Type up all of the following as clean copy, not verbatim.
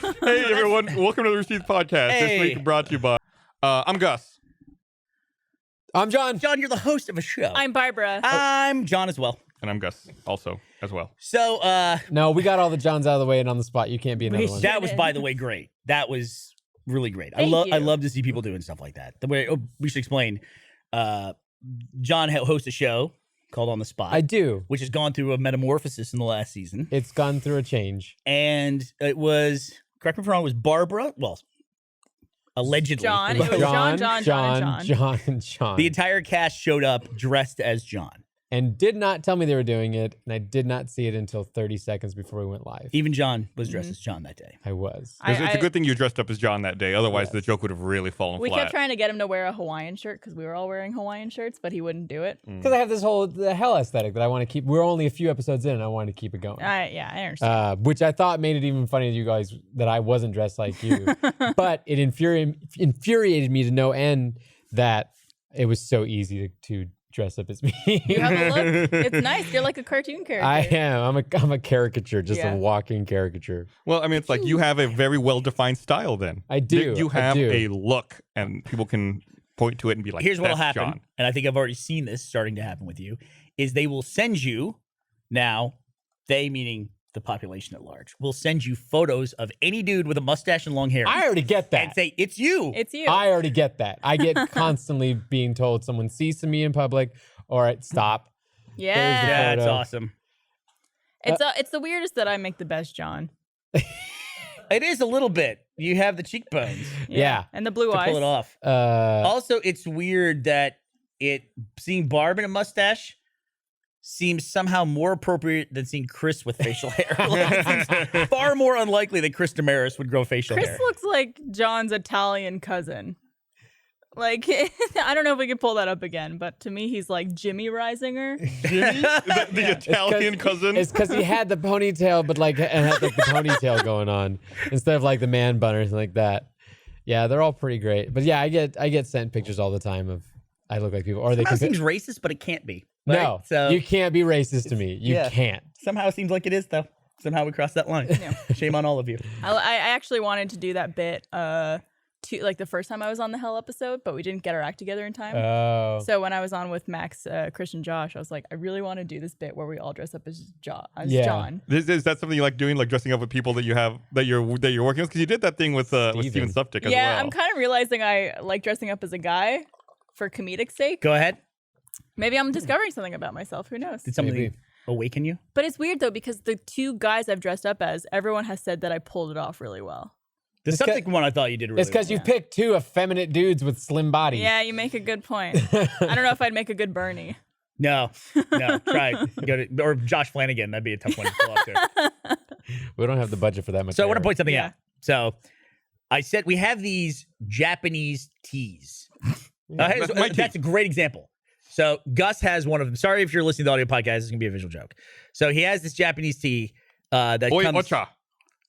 Hey, everyone. Welcome to the Rooster Teeth podcast. Hey. This week brought to you by... I'm Gus. I'm John. John, you're the host of a show. I'm Barbara. I'm John as well. And I'm Gus also, as well. So, No, we got all the Johns out of the way and on the spot. You can't be another one. that was, by the way, great. That was really great. Thank you. I love to see people doing stuff like that. The way we should explain. John hosts a show called On the Spot. I do. Which has gone through a metamorphosis in the last season. It's gone through a change. And it was, correct me if I'm wrong, it was Barbara. Well, allegedly. John. It was John. The entire cast showed up dressed as John. And did not tell me they were doing it, and I did not see it until 30 seconds before we went live. Even John was dressed as John that day. I was. It's a good thing you dressed up as John that day. Otherwise, Yes. the joke would have really fallen We flat. kept trying to get him to wear a Hawaiian shirt because we were all wearing Hawaiian shirts, but he wouldn't do it. Because I have this whole the hell aesthetic that I want to keep. We're only a few episodes in, and I wanted to keep it going. I understand. Which I thought made it even funny to you guys that I wasn't dressed like you. But it infuriated me to no end that it was so easy to dress up as me. You have a look. It's nice. You're like a cartoon character. I am. I'm a caricature, just Yeah. a walking caricature. Well, I mean, it's like you have a very well-defined style then. I do. You have I do. a look, and people can point to it and be like, Here's what'll "That's happen, John." and I think I've already seen this starting to happen with you, is they will send you, now, they meaning the population at large, will send you photos of any dude with a mustache and long hair. I already get that. and say, it's you. It's you. I already get that. I get constantly being told someone sees me in public or stop. yeah. Yeah, it's photo. awesome. It's the weirdest that I make the best John. It is a little bit. You have the cheekbones Yeah. And the blue to eyes. pull it off. Also, it's weird that seeing Barb in a mustache seems somehow more appropriate than seeing Chris with facial hair. Like, it seems far more unlikely that Chris Damaris would grow facial Chris hair. looks like John's Italian cousin. Like, I don't know if we can pull that up again, but to me, he's like Jimmy Reisinger. Jimmy? The Italian cousin? It's because he had the ponytail, but like, and had like the ponytail going on instead of like the man bun or anything like that. Yeah, they're all pretty great. But yeah, I get sent pictures all the time of I look like people, or they Somehow can. seems racist, but it can't be. Right? No, So you can't be racist to me. You yeah. can't. somehow it seems like it is, though. Somehow we crossed that line. Yeah. Shame on all of you. I actually wanted to do that bit like the first time I was on the Hell episode, but we didn't get our act together in time. Oh. So when I was on with Max, Chris, and Josh, I was like, I really want to do this bit where we all dress up as John. Is that something you like doing, like dressing up with people that you're working with? Because you did that thing with Steven Suftick as Yeah, well. I'm kind of realizing I like dressing up as a guy for comedic sake. Go ahead. Maybe I'm discovering something about myself. Who knows? Did something Maybe. awaken you? But it's weird though because the two guys I've dressed up as, everyone has said that I pulled it off really well. The It's subject one I thought you did really It's because well. you picked two effeminate dudes with slim bodies. Yeah, you make a good point. I don't know if I'd make a good Burnie. No, try it. Or Josh Flanagan. That'd be a tough one to pull off too. We don't have the budget for that much. So I want to hair. point something Yeah. out. So I said we have these Japanese teas. That's my tea. That's a great example. So Gus has one of them. Sorry if you're listening to the audio podcast. It's going to be a visual joke. So he has this Japanese tea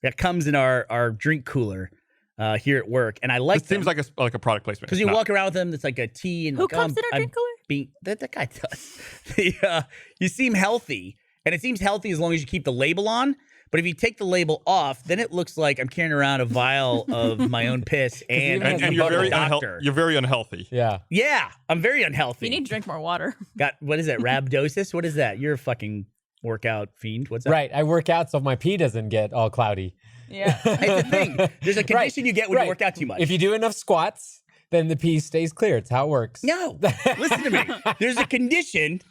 that comes in our drink cooler here at work. And I like This seems like a product placement. because you walk around with them. It's like a tea. And Who like, comes in our drink cooler? That guy does. You seem healthy. And it seems healthy as long as you keep the label on. But if you take the label off, then it looks like I'm carrying around a vial of my own piss and you're very doctor. You're very unhealthy. Yeah. Yeah, I'm very unhealthy. You need to drink more water. Got what is that? Rhabdosis? What is that? You're a fucking workout fiend. What's that? Right. I work out so my pee doesn't get all cloudy. Yeah. It's a thing. There's a condition you get when you work out too much. If you do enough squats, then the pee stays clear. It's how it works. No, listen to me. There's a condition.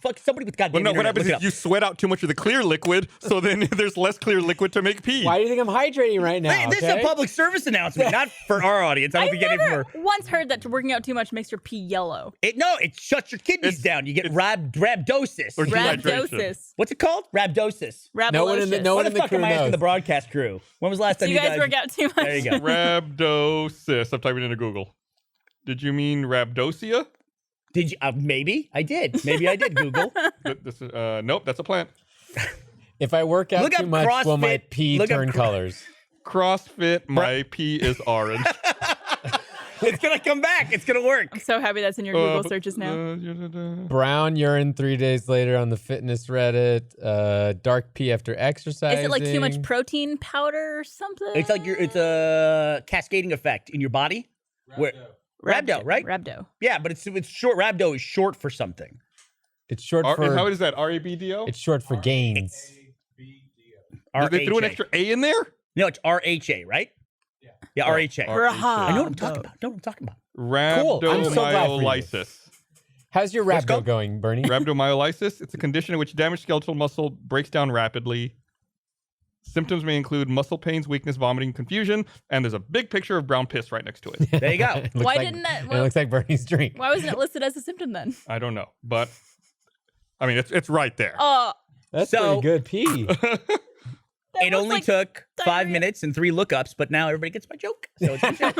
Fuck somebody with goddamn. Well, no, what internet, happens look it is up. you sweat out too much of the clear liquid, so then there's less clear liquid to make pee. Why do you think I'm hydrating right now? Hey, this is a okay? public service announcement, not for our audience. I don't I've think you get it never from once heard that working out too much makes your pee yellow. it shuts your kidneys down. You get rhabdosis. Or dehydration. Rhabdosis. What's it called? Rhabdosis. No one in the- Rabolocious. no What one the in the fuck crew am I asking knows. the broadcast crew? When was the last So time you guys work out too much. There you go. Rhabdosis. I'm typing into Google. Did you mean rhabdosia? Did you? Maybe I did. Maybe I did. Google. This is, nope, that's a plant. If I work out Look too up much, will my CrossFit. pee Look up turn colors? CrossFit, my pee is orange. It's gonna come back. It's gonna work. I'm so happy that's in your Google searches now. Brown urine 3 days later on the fitness Reddit. Dark pee after exercise. Is it like too much protein powder or something? It's like it's a cascading effect in your body. Rhabdo, right? Rhabdo. Yeah, but it's short. Rhabdo is short for something. It's short for. How is that? RABDO? It's short for gains. Did they throw an extra A in there? No, it's RHA, right? Yeah, RHA. I know what I'm talking about. Rhabdomyolysis. How's your rhabdo going, Burnie? Rhabdomyolysis. It's a condition in which damaged skeletal muscle breaks down rapidly. Symptoms may include muscle pains, weakness, vomiting, confusion, and there's a big picture of brown piss right next to it. There you go. Why didn't that? It looks like Burnie's drink. Why wasn't it listed as a symptom then? I don't know, but I mean it's right there. Oh, That's pretty good pee. It only took 5 minutes and 3 lookups, but now everybody gets my joke. So it's a joke.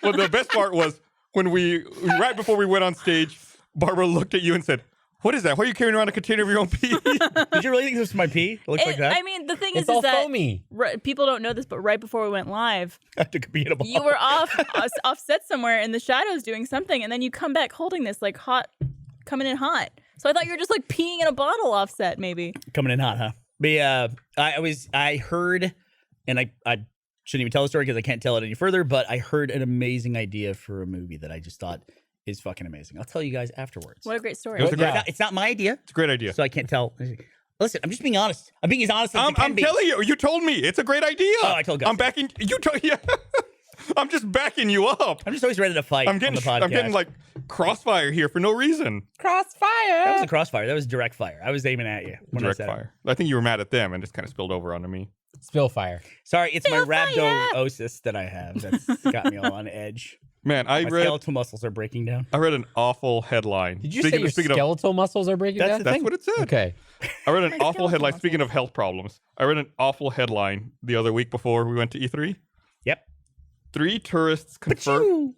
Well, the best part was when right before we went on stage, Barbara looked at you and said, "What is that? Why are you carrying around a container of your own pee?" Did you really think this was my pee? It looks like that. I mean, the thing It's is all that foamy. people don't know this, but right before we went live, I took a pee in a bottle. you were offset somewhere in the shadows doing something, and then you come back holding this like coming in hot. So I thought you were just like peeing in a bottle offset, maybe. Coming in hot, huh? But I heard, and I shouldn't even tell the story because I can't tell it any further, but I heard an amazing idea for a movie that I just thought is fucking amazing. I'll tell you guys afterwards. What a great story. It's not my idea. It's a great idea. So I can't tell. Listen, I'm just being honest. I'm being as honest as I can be. I'm telling you, you told me it's a great idea. Oh, I told Gus. I'm backing you. Yeah. I'm just backing you up. I'm just always ready to fight on the podcast. I'm getting like crossfire here for no reason. Crossfire. That wasn't crossfire. That was direct fire. I was aiming at you. Direct fire. I think you were mad at them and just kind of spilled over onto me. Spill fire. Sorry, it's my rhabdomyosis that I have that's got me all on edge. Man, my skeletal muscles are breaking down. I read an awful headline. Did you say your skeletal muscles are breaking down? That's what it said. Okay. I read an awful headline. Speaking of health problems, I read an awful headline the other week before we went to E3. Yep. 3 tourists confirmed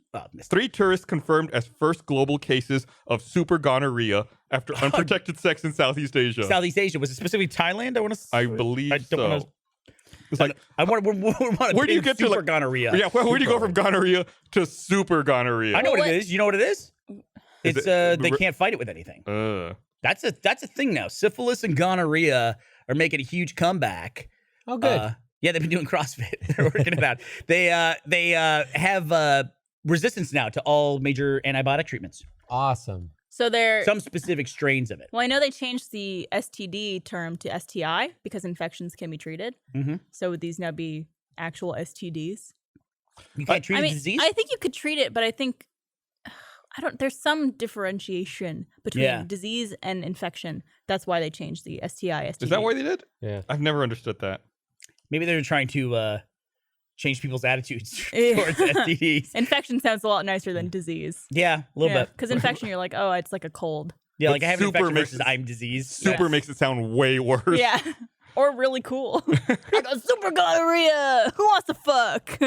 as first global cases of super gonorrhea after unprotected sex in Southeast Asia. Southeast Asia, was it specifically Thailand? I believe so. It's like where do you get to like gonorrhea? Yeah, where do you go from gonorrhea to super gonorrhea? I know what it is. You know what it is? It's they can't fight it with anything. That's a thing now. Syphilis and gonorrhea are making a huge comeback. Oh, good. Yeah, they've been doing CrossFit. They're working it out. They have resistance now to all major antibiotic treatments. Awesome. So they're some specific strains of it. Well, I know they changed the STD term to STI because infections can be treated. Mm-hmm. So would these now be actual STDs? You can't treat a disease? I think you could treat it, but I think there's some differentiation between disease and infection. That's why they changed the STI, STD. Is that why they did? Yeah. I've never understood that. Maybe they're trying to change people's attitudes towards STDs. Infection sounds a lot nicer than disease. Yeah, a little bit. Because infection, you're like, oh, it's like a cold. Yeah, like I have an infection versus I'm diseased. Super makes it sound way worse. Yeah. Or really cool. I got super gonorrhea. Who wants to fuck?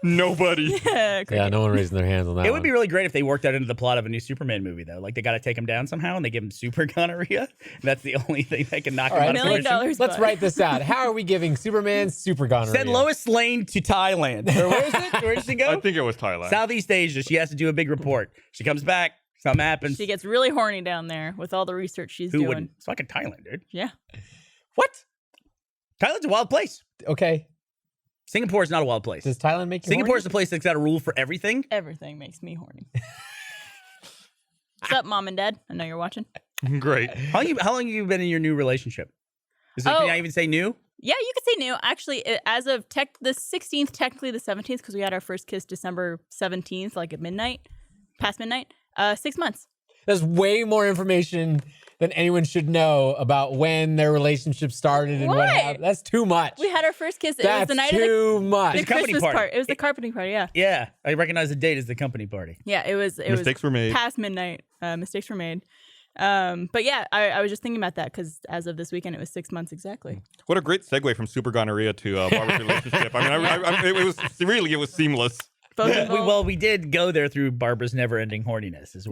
Nobody. Yeah, no one raising their hands on that. It would be really great if they worked that into the plot of a new Superman movie, though. Like they got to take him down somehow, and they give him super gonorrhea. That's the only thing that can knock him out of $1 million. Let's write this out. How are we giving Superman super gonorrhea? Send Lois Lane to Thailand. Or where is it? Where did she go? I think it was Thailand. Southeast Asia. She has to do a big report. She comes back. Something happens. She gets really horny down there with all the research she's doing. Wouldn't? It's fucking Thailand, dude. Yeah. What? Thailand's a wild place. Okay. Singapore is not a wild place. Does Thailand make you Singapore horny? is the place that's got a rule for everything. Everything makes me horny. What's up, Mom and Dad? I know you're watching. Great. How long have you been in your new relationship? Can I even say new? Yeah, you could say new. Actually, as of the 16th, technically the 17th, because we had our first kiss December 17th, like at midnight, past midnight. 6 months. There's way more information than anyone should know about when their relationship started and what happened. That's too much. We had our first kiss. It That's was the night too of much. the Christmas party. It was the carpeting party. Yeah. Yeah, I recognize the date as the company party. Yeah, it was. Mistakes were made. Past midnight. Mistakes were made. But yeah, I was just thinking about that because as of this weekend, it was 6 months exactly. What a great segue from super gonorrhea to Barbara's relationship. I mean, it was seamless. We did go there through Barbara's never-ending horniness. That's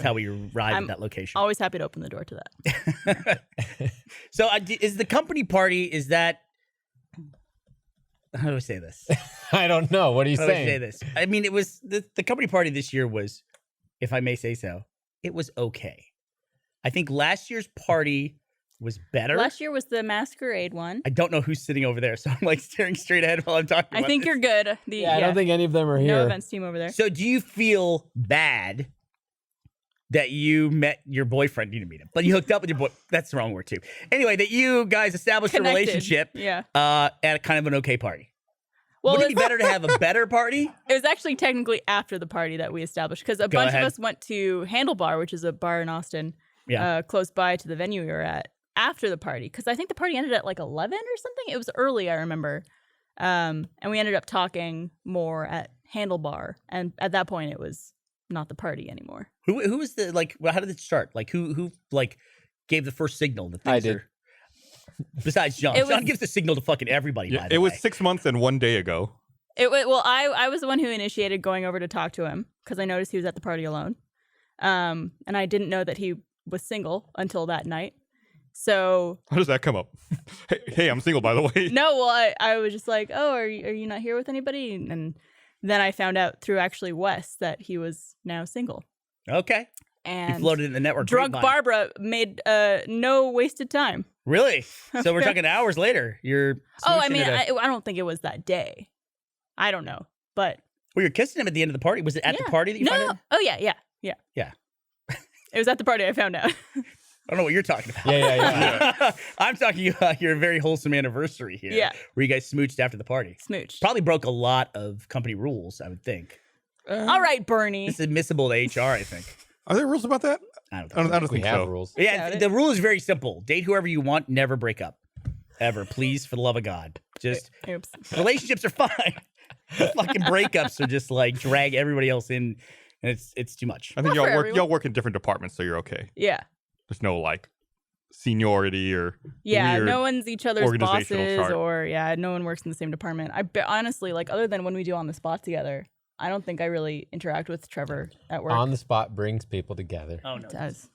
how we arrived at that location. Always happy to open the door to that. So, is the company party? Is that how do I say this? I don't know. What are you How do I saying? say this? I mean, it was the company party this year was, if I may say so, it was okay. I think last year's party was better. Last year was the masquerade one. I don't know who's sitting over there, so I'm like staring straight ahead while I'm talking I about think this. you're good. I don't think any of them are here. No events team over there. So do you feel bad that you met your boyfriend? You didn't meet him, but you hooked up with your boy. That's the wrong word too. Anyway, that you guys established a Connected. relationship Yeah. at a kind of an okay party. Well, Would it be better to have a better party? It was actually technically after the party that we established because a Go bunch ahead. of us went to Handlebar, which is a bar in Austin, close by to the venue we were at after the party. Because I think the party ended at like 11 or something. It was early, I remember. And we ended up talking more at Handlebar. And at that point, it was not the party anymore. Who was the like? Well, how did it start? Like who like gave the first signal that things I did. are- Besides John, It John was- gives the signal to fucking everybody. Yeah, by the it was way. 6 months and 1 day ago. Well, I was the one who initiated going over to talk to him because I noticed he was at the party alone. And I didn't know that he was single until that night. So How does that come up? Hey, I'm single, by the way. no, well, I was just like, oh, are you not here with anybody? And then I found out through actually Wes that he was now single. Okay. You And floated in the network. drunk grapevine. Barbara made no wasted time. Really? So we're Okay. talking hours later. You're. Oh, I smooching mean, at a- I don't think it was that day. I don't know, but well, you're kissing him at the end of the party. Was it at the yeah. party that you no, found no. out? Oh yeah. Yeah. It was at the party I found out. I don't know what you're talking about. Yeah. I'm talking about your very wholesome anniversary here. Yeah. Where you guys smooched after the party. Smooch. Probably broke a lot of company rules, I would think. All right, Burnie. This is admissible to HR, I think. Are there rules about that? I don't I think don't, so. I don't We think have so. rules. Yeah, Doubt it. the rule is very simple. Date whoever you want, never break up. Ever. Please, for the love of God. Just Oops. relationships are fine. The fucking breakups are just like drag everybody else in, and it's too much. I think Not for y'all everyone. work in different departments, so you're okay. Yeah. There's no like seniority or Yeah, weird no one's each other's organizational bosses, chart. or no one works in the same department. Honestly, like other than when we do on the spot together, I don't think I really interact with Trevor at work. On the spot brings people together. Oh no. It does.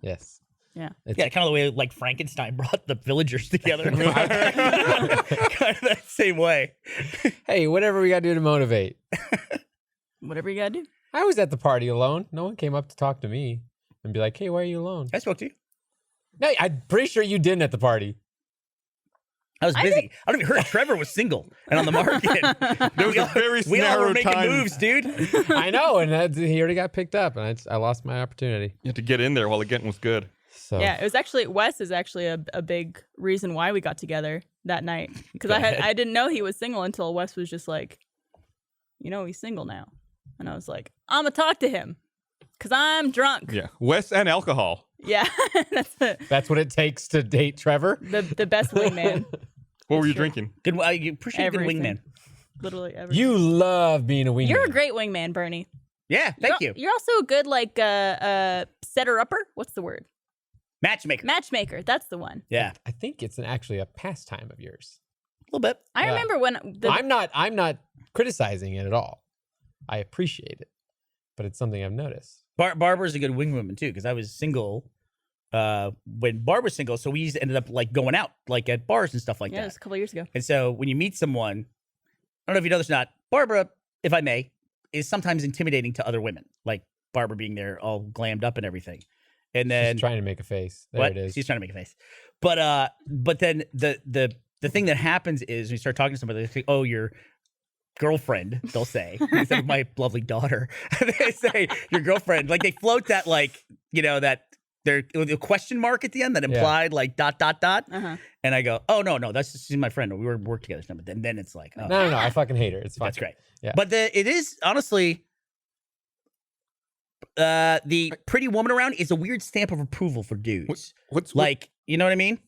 Yes. Yeah. It's, Yeah, kind of the way like Frankenstein brought the villagers together. kind of that same way. Hey, whatever we got to do to motivate. Whatever you gotta do. I was at the party alone. No one came up to talk to me and be like, hey, why are you alone? I spoke to you. No, I'm pretty sure you didn't at the party. I was busy. I don't even heard Trevor was single and on the market. There was a very we all were narrow making time. moves, dude. I know, and he already got picked up, and I lost my opportunity. You had to get in there while the getting was good. So Yeah, it was actually Wes is actually a big reason why we got together that night because I didn't know he was single until Wes was just like, he's single now, and I was like, I'm gonna talk to him because I'm drunk. Yeah, Wes and alcohol. Yeah, that's what it takes to date Trevor. the best wingman. What were you true. drinking? Good. I appreciate a good Everything. wingman. Literally ever. You love being a wingman. You're a great wingman, Burnie. Yeah, thank you. You're also a good like setter upper. What's the word? Matchmaker. Matchmaker. That's the one. Yeah, I think it's actually a pastime of yours. a little bit. I Yeah. remember when I'm not criticizing it at all. I appreciate it, but it's something I've noticed. Barbara's a good wingwoman too, because I was single when Barb was single, so we ended up like going out like at bars and stuff like yeah, it that. was a couple years ago. And so when you meet someone, I don't know if you know this or not, Barbara, if I may, is sometimes intimidating to other women. Like Barbara being there all glammed up and everything. And then She's trying to make a face. There what? it is. She's trying to make a face. But then the thing that happens is when you start talking to somebody, they say, "Oh, your girlfriend," they'll say, instead of my lovely daughter. They say your girlfriend. Like they float that that there with a question mark at the end that implied like ... Uh-huh. And I go, "Oh no, that's just, she's my friend. We work together." But then it's like, oh, No, I fucking hate her. It's fine. that's great. Yeah. But it is honestly. The pretty woman around is a weird stamp of approval for dudes. What's Like, you know what I mean?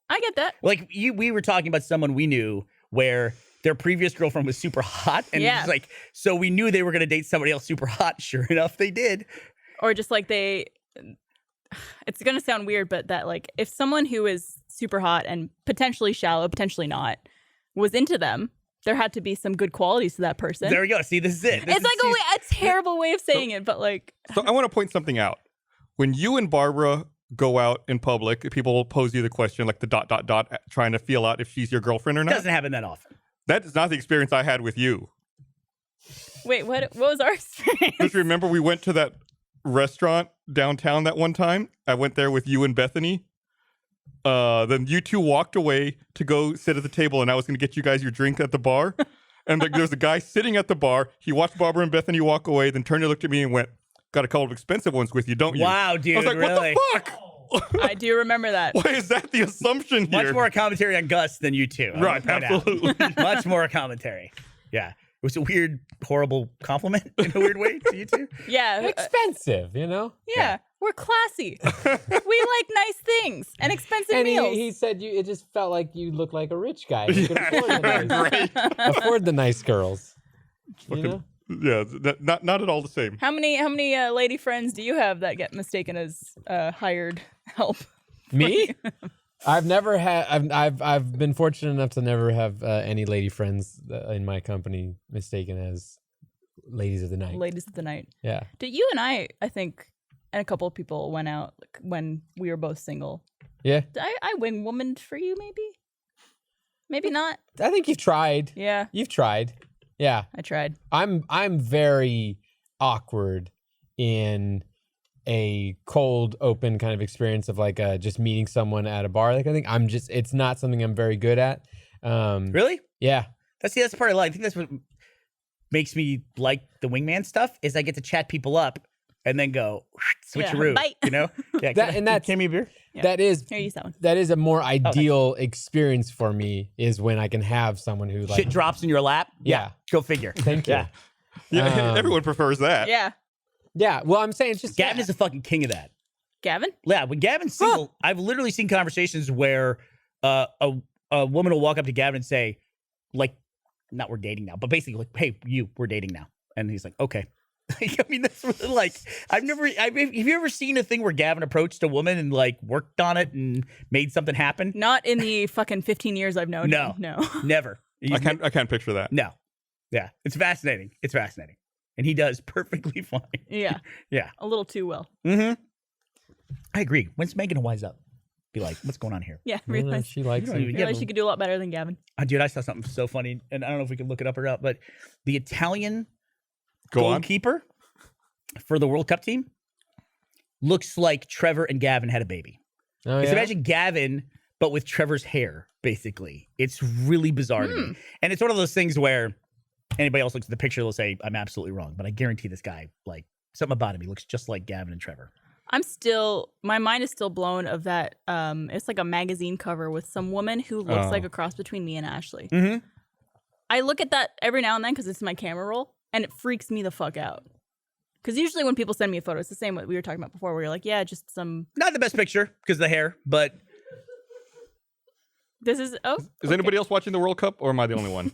I get that. Like we were talking about someone we knew where their previous girlfriend was super hot, and Yeah. it's like, so we knew they were gonna date somebody else super hot. Sure enough, they did. Or just like it's gonna sound weird, but that like if someone who is super hot and potentially shallow, potentially not, was into them, there had to be some good qualities to that person. There we go. See, this is it. This It's like a terrible way of saying it, but like So I want to point something out. When you and Barbara go out in public, people will pose you the question like the ... trying to feel out if she's your girlfriend or It not. doesn't happen that often. That is not the experience I had with you. Wait, what was our experience? Just remember we went to that restaurant downtown that one time. I went there with you and Bethany. Then you two walked away to go sit at the table, and I was going to get you guys your drink at the bar. And there was a guy sitting at the bar. He watched Barbara and Bethany walk away, then turned and looked at me and went, "Got a couple of expensive ones with you, don't you?" Wow, dude, I was like, really? "What the fuck?" I do remember that. Why is that the assumption here? Much more commentary on Gus than you two. Right, absolutely. Much more commentary. Yeah. It was a weird, horrible compliment in a weird way to you two. Yeah. Expensive, you know? Yeah. We're classy. We like nice things and expensive And meals. he said it just felt like you looked like a rich guy. You could afford the nice girls. You know? Yeah, not at all the same. How many lady friends do you have that get mistaken as hired help? Me? I've never had. I've been fortunate enough to never have any lady friends in my company mistaken as ladies of the night. Ladies of the night. Yeah. Did you and I think, and a couple of people went out when we were both single. Yeah. Did I wing woman for you? Maybe not. I think you've tried. Yeah, You've tried. Yeah. I tried. I'm very awkward in a cold open kind of experience of like just meeting someone at a bar. Like I think it's not something I'm very good at. Really? Yeah. That's the part I like. I think that's what makes me like the Wingman stuff is I get to chat people up and then go switcheroo. bite. You know? Yeah. Can you give me a beer? Yeah. That is Here, use that one. that is a more ideal experience for me is when I can have someone who like Shit drops in your lap? Yeah. Go figure. Thank you. Yeah. Yeah, everyone prefers that. Yeah, Yeah. Well, I'm saying it's just Gavin is a fucking king of that. Gavin. Yeah, when Gavin's single, I've literally seen conversations where a woman will walk up to Gavin and say, like, not we're dating now, but basically like, hey, we're dating now. And he's like, okay. I mean, that's really like, have you ever seen a thing where Gavin approached a woman and like worked on it and made something happen? Not in the fucking 15 years I've known No. him. No. Never. I can't picture that. No. Yeah. It's fascinating. And he does perfectly fine. Yeah. Yeah. A little too well. Mm-hmm. I agree. When's Megan to wise up? Be like, what's going on here? Yeah. I don't know, Realize, she likes You don't it. even realize she could do a lot better than Gavin. Dude, I saw something so funny, and I don't know if we can look it up or not, but the Italian Go on. goalkeeper for the World Cup team looks like Trevor and Gavin had a baby. Oh, Just yeah? imagine Gavin, but with Trevor's hair, basically. It's really bizarre to me. And it's one of those things where anybody else looks at the picture, they'll say, I'm absolutely wrong. But I guarantee this guy, like, something about him, he looks just like Gavin and Trevor. My mind is still blown of that. It's like a magazine cover with some woman who looks like a cross between me and Ashley. Mm-hmm. I look at that every now and then because it's my camera roll, and it freaks me the fuck out. Because usually when people send me a photo, it's the same what we were talking about before, where you're like, yeah, just some. Not the best picture because of the hair, but This is Is anybody else watching the World Cup, or am I the only one?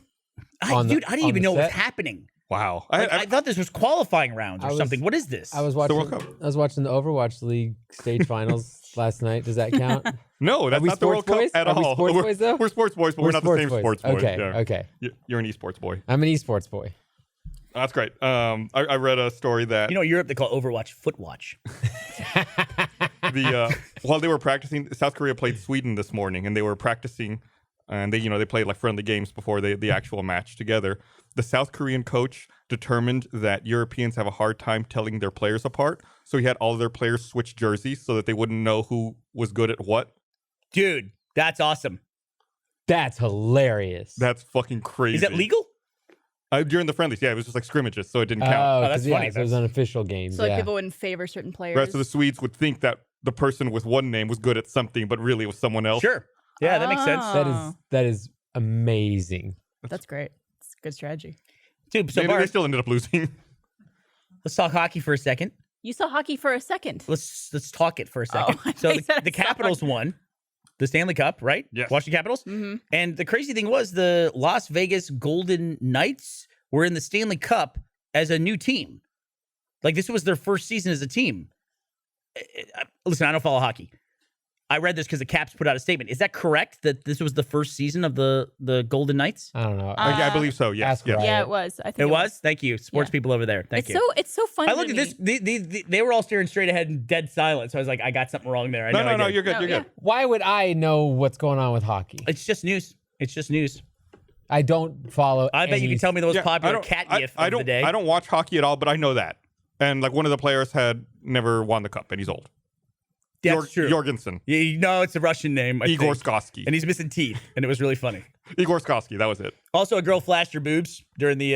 I didn't on even the know what was set? happening. Wow. I thought this was qualifying rounds or I was- something. What is this? I was World watching. Cup. I was watching the Overwatch League stage finals last night. Does that count? No, that's Are we not the World sports boys? Cup at Are we all. sports boys, though? We're sports boys, but we're not the same sports boys. Okay. Yeah. Okay. You're an eSports boy. I'm an esports boy. That's great. I read a story that You know, in Europe they call Overwatch Footwatch. while they were practicing, South Korea played Sweden this morning, and they were practicing, and they played like friendly games before the actual match together. The South Korean coach determined that Europeans have a hard time telling their players apart, so he had all of their players switch jerseys so that they wouldn't know who was good at what. Dude, that's awesome. That's hilarious. That's fucking crazy. Is that legal? During the friendlies, yeah, it was just like scrimmages, so it didn't count. Oh, that's 'cause, yeah, funny. so it was unofficial games. so like yeah. people wouldn't favor certain players. Right, so the Swedes would think that the person with one name was good at something, but really it was someone else. Sure. Yeah, that makes sense. Oh. That is amazing. That's great. It's a good strategy. Dude, so They Bart, still ended up losing. let's talk hockey for a second. You saw hockey for a second. Let's talk it for a second. I So thought you said the I saw Capitals hockey. won the Stanley Cup, right? Yes. Washington Capitals. Mm-hmm. And the crazy thing was the Las Vegas Golden Knights were in the Stanley Cup as a new team. Like this was their first season as a team. Listen, I don't follow hockey. I read this because the Caps put out a statement. Is that correct that this was the first season of the Golden Knights? I don't know. I believe so. Yes. ask yes. Ryan. Yeah, it was. I think It was? Thank you. Sports Yeah. people over there. Thank you. It's so funny. I looked to at me. this. They were all staring straight ahead in dead silence. So I was like, I got something wrong there. I know I No, did. you're good. No, You're yeah. good. Why would I know what's going on with hockey? It's just news. It's just news. I don't follow. I bet you can tell me the most popular cat gif of the day. I don't watch hockey at all, but I know that. And like one of the players had never won the cup, and he's old. That's true. Jorgensen. Yeah, no, it's a Russian name. Igor Skorsky. And he's missing teeth, and it was really funny. Igor Skorsky, that was it. Also, a girl flashed her boobs during the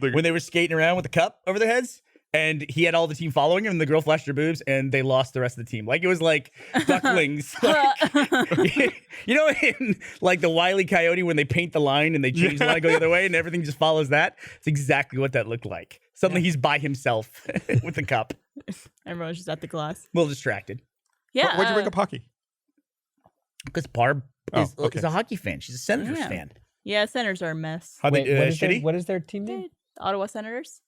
when they were skating around with the cup over their heads. And he had all the team following him, and the girl flashed her boobs, and they lost the rest of the team. Like, it was like ducklings. You know, in like the Wile E. Coyote, when they paint the line and they change the line, go the other way, and everything just follows that? It's exactly what that looked like. Suddenly he's by himself with the cup. Everyone's just at the glass. A little distracted. Yeah. Why'd you bring up hockey? Because Barb is okay. a hockey fan. She's a Senators fan. Yeah, Senators are a mess. How Wait, they shitty? what is their team name? Ottawa Senators.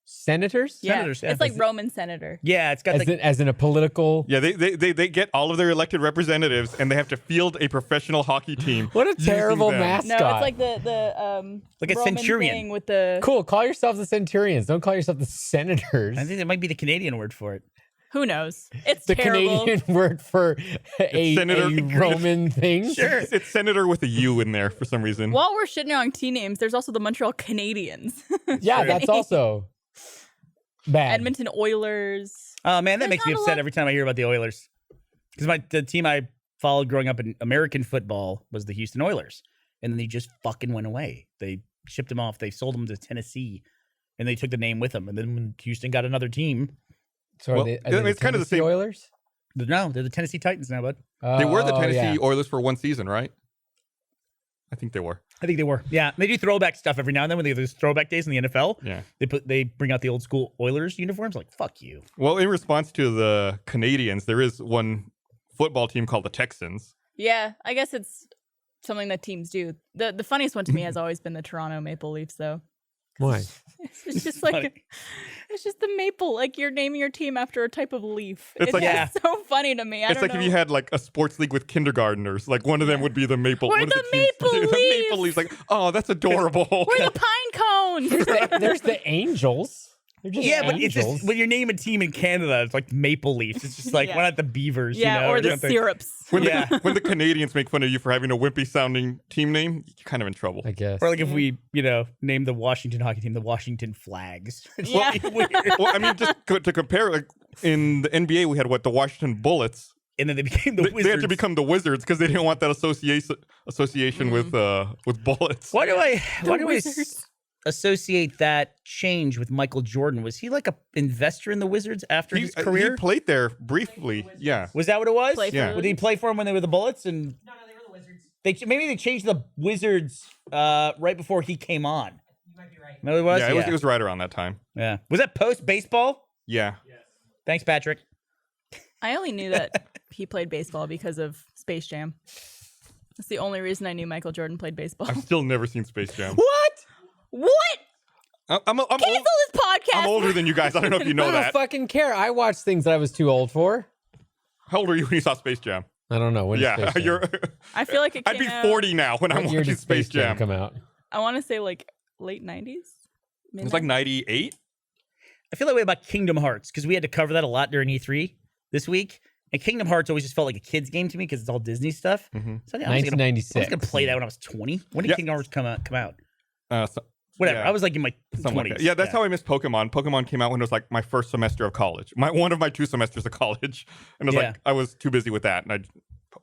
Senators? Yeah, Senators, yeah. it's like Roman senator. Yeah, it's got As in a political. Yeah, they get all of their elected representatives, and they have to field a professional hockey team. What a using terrible them. mascot. No, it's like the like a Roman centurion. thing with the Cool. Call yourselves the Centurions. Don't call yourself the Senators. I think that might be the Canadian word for it. who knows? It's the terrible. Canadian word for a Senator. Roman thing. Sure. It's senator with a U in there for some reason. While we're shitting on team names, there's also the Montreal Canadiens. Yeah, that's also bad. Edmonton Oilers. Oh man, that There's makes me not a upset lot- every time I hear about the Oilers. Because the team I followed growing up in American football was the Houston Oilers, and then they just fucking went away. They shipped them off. They sold them to Tennessee, and they took the name with them. And then when Houston got another team, So Well, are they it's kind of the Tennessee same- Oilers? no, they're the Tennessee Titans now, bud. They were the Oh, Tennessee yeah. Oilers for one season, right? I think they were. I think they were. Yeah, they do throwback stuff every now and then when they do those throwback days in the NFL. Yeah. They bring out the old school Oilers uniforms. Like, fuck you. Well, in response to the Canadians, there is one football team called the Texans. Yeah, I guess it's something that teams do. The funniest one to me has always been the Toronto Maple Leafs, though. Why? It's just Funny. like it's just the maple, like you're naming your team after a type of leaf. It's like- just so funny to me. I It's don't like know. if you had like a sports league with kindergartners, like one of them would be the Maple. We're one of the teams- Maple the Maple Leafs. Leafs. Like, oh, that's adorable. We're the pine cones. There's the Angels. They're just Yeah, but it's Angels. just when you name a team in Canada, it's like Maple Leafs. It's just like Yeah. why not the Beavers? Yeah, you know, or the something. syrups. When, Yeah. when the Canadians make fun of you for having a wimpy sounding team name, you're kind of in trouble. I guess. Or like if we, name the Washington hockey team the Washington Flags. It's Yeah. like weird. Well, I mean, just to compare, like in the NBA, we had the Washington Bullets. And then they became the Wizards. They had to become the Wizards because they didn't want that association with bullets. Why do I Wizards. associate that change with Michael Jordan? Was he like a investor in the Wizards after his He career? played there briefly. Yeah. Was that what it was? Play for Yeah. the Did he play for them when they were the Bullets? And No, they were the Wizards. maybe they changed the Wizards right before he came on. You might be right. No, it was. Yeah, it was right around that time. Yeah. Was that post baseball? Yeah. Thanks, Patrick. I only knew that he played baseball because of Space Jam. That's the only reason I knew Michael Jordan played baseball. I've still never seen Space Jam. What? I'm Cancel this podcast. I'm older than you guys. I don't know if you I know don't that. fucking care. I watched things that I was too old for. How old were you when you saw Space Jam? I don't know. When did Yeah, Space Jam- you're. I feel like it came I'd be out, 40 now when I'm What year watching did Space Jam. come out? I want to say like late 90s. It was like 98. I feel that way about Kingdom Hearts because we had to cover that a lot during E3 this week. And Kingdom Hearts always just felt like a kid's game to me because it's all Disney stuff. Mhm. So I was gonna 1996. play that when I was 20. When did Yeah. Kingdom Hearts come out? Uh, Whatever. yeah. I was like in my Something 20s. like that. Yeah, that's how I missed Pokemon. Pokemon came out when it was like my first semester of college. One of my 2 semesters of college. And it was Yeah. like, I was too busy with that. And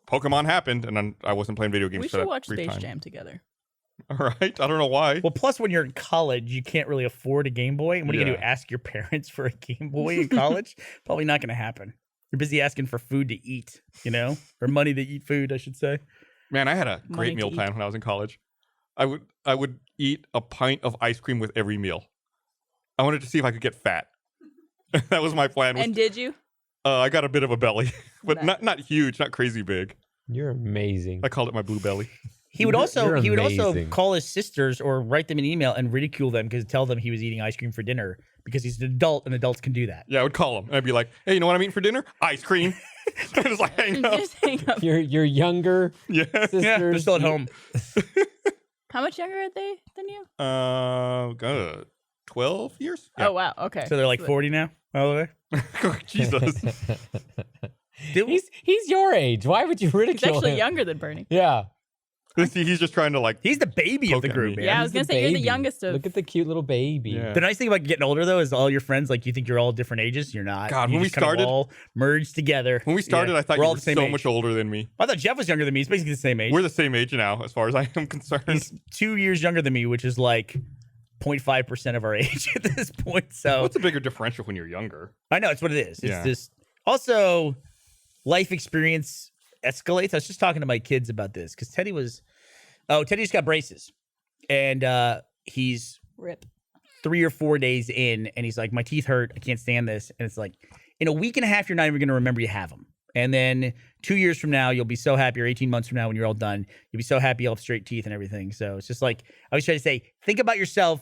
Pokemon happened, and then I wasn't playing video games We for should that watch brief Space time. Jam together. All right. I don't know why. Well, plus when you're in college, you can't really afford a Game Boy. And what are you going to Yeah. do? Ask your parents for a Game Boy in college? Probably not going to happen. You're busy asking for food to eat, or money to eat food, I should say. Man, I had a Money great to meal eat. plan when I was in college. I would eat a pint of ice cream with every meal. I wanted to see if I could get fat. That was my plan. And did you? I got a bit of a belly, but Nice. not huge, not crazy big. You're amazing. I called it my blue belly. He would also You're also amazing. call his sisters or write them an email and ridicule them because tell them he was eating ice cream for dinner because he's an adult and adults can do that. Yeah, I would call him and I'd be like, "Hey, you know what I'm eating for dinner? Ice cream." And just like hang up. Just hang up. Your younger Yeah. sisters. Yeah, they're still at home. How much younger are they than you? 12 years. Yeah. Oh wow. Okay. So they're like 40 now, all the way. Jesus. Did we- He's your age. Why would you He's ridicule actually him? younger than Burnie. Yeah. See, he's just trying to like. He's the baby of Poke the at group, me. man. Yeah, I was He's gonna say you're the baby. youngest of. Look at the cute little baby. Yeah. The nice thing about getting older, though, is all your friends, like, you think you're all different ages. You're not. God, You when we just kind of started- all merged together. When we started, Yeah. I thought We're you all were the same so age. much older than me. I thought Jeff was younger than me. He's basically the same age. We're the same age now, as far as I am concerned. He's 2 years younger than me, which is like 0.5% of our age at this point. So What's a bigger differential when you're younger? I know it's what it is. It's Yeah. just also life experience escalates. I was just talking to my kids about this because Teddy just got braces, and he's Rip. 3 or 4 days in, and he's like, my teeth hurt. I can't stand this. And it's like, in a week and a half, you're not even going to remember you have them. And then 2 years from now, you'll be so happy, or 18 months from now when you're all done, you'll be so happy you'll have straight teeth and everything. So it's just like, I was trying to say, think about yourself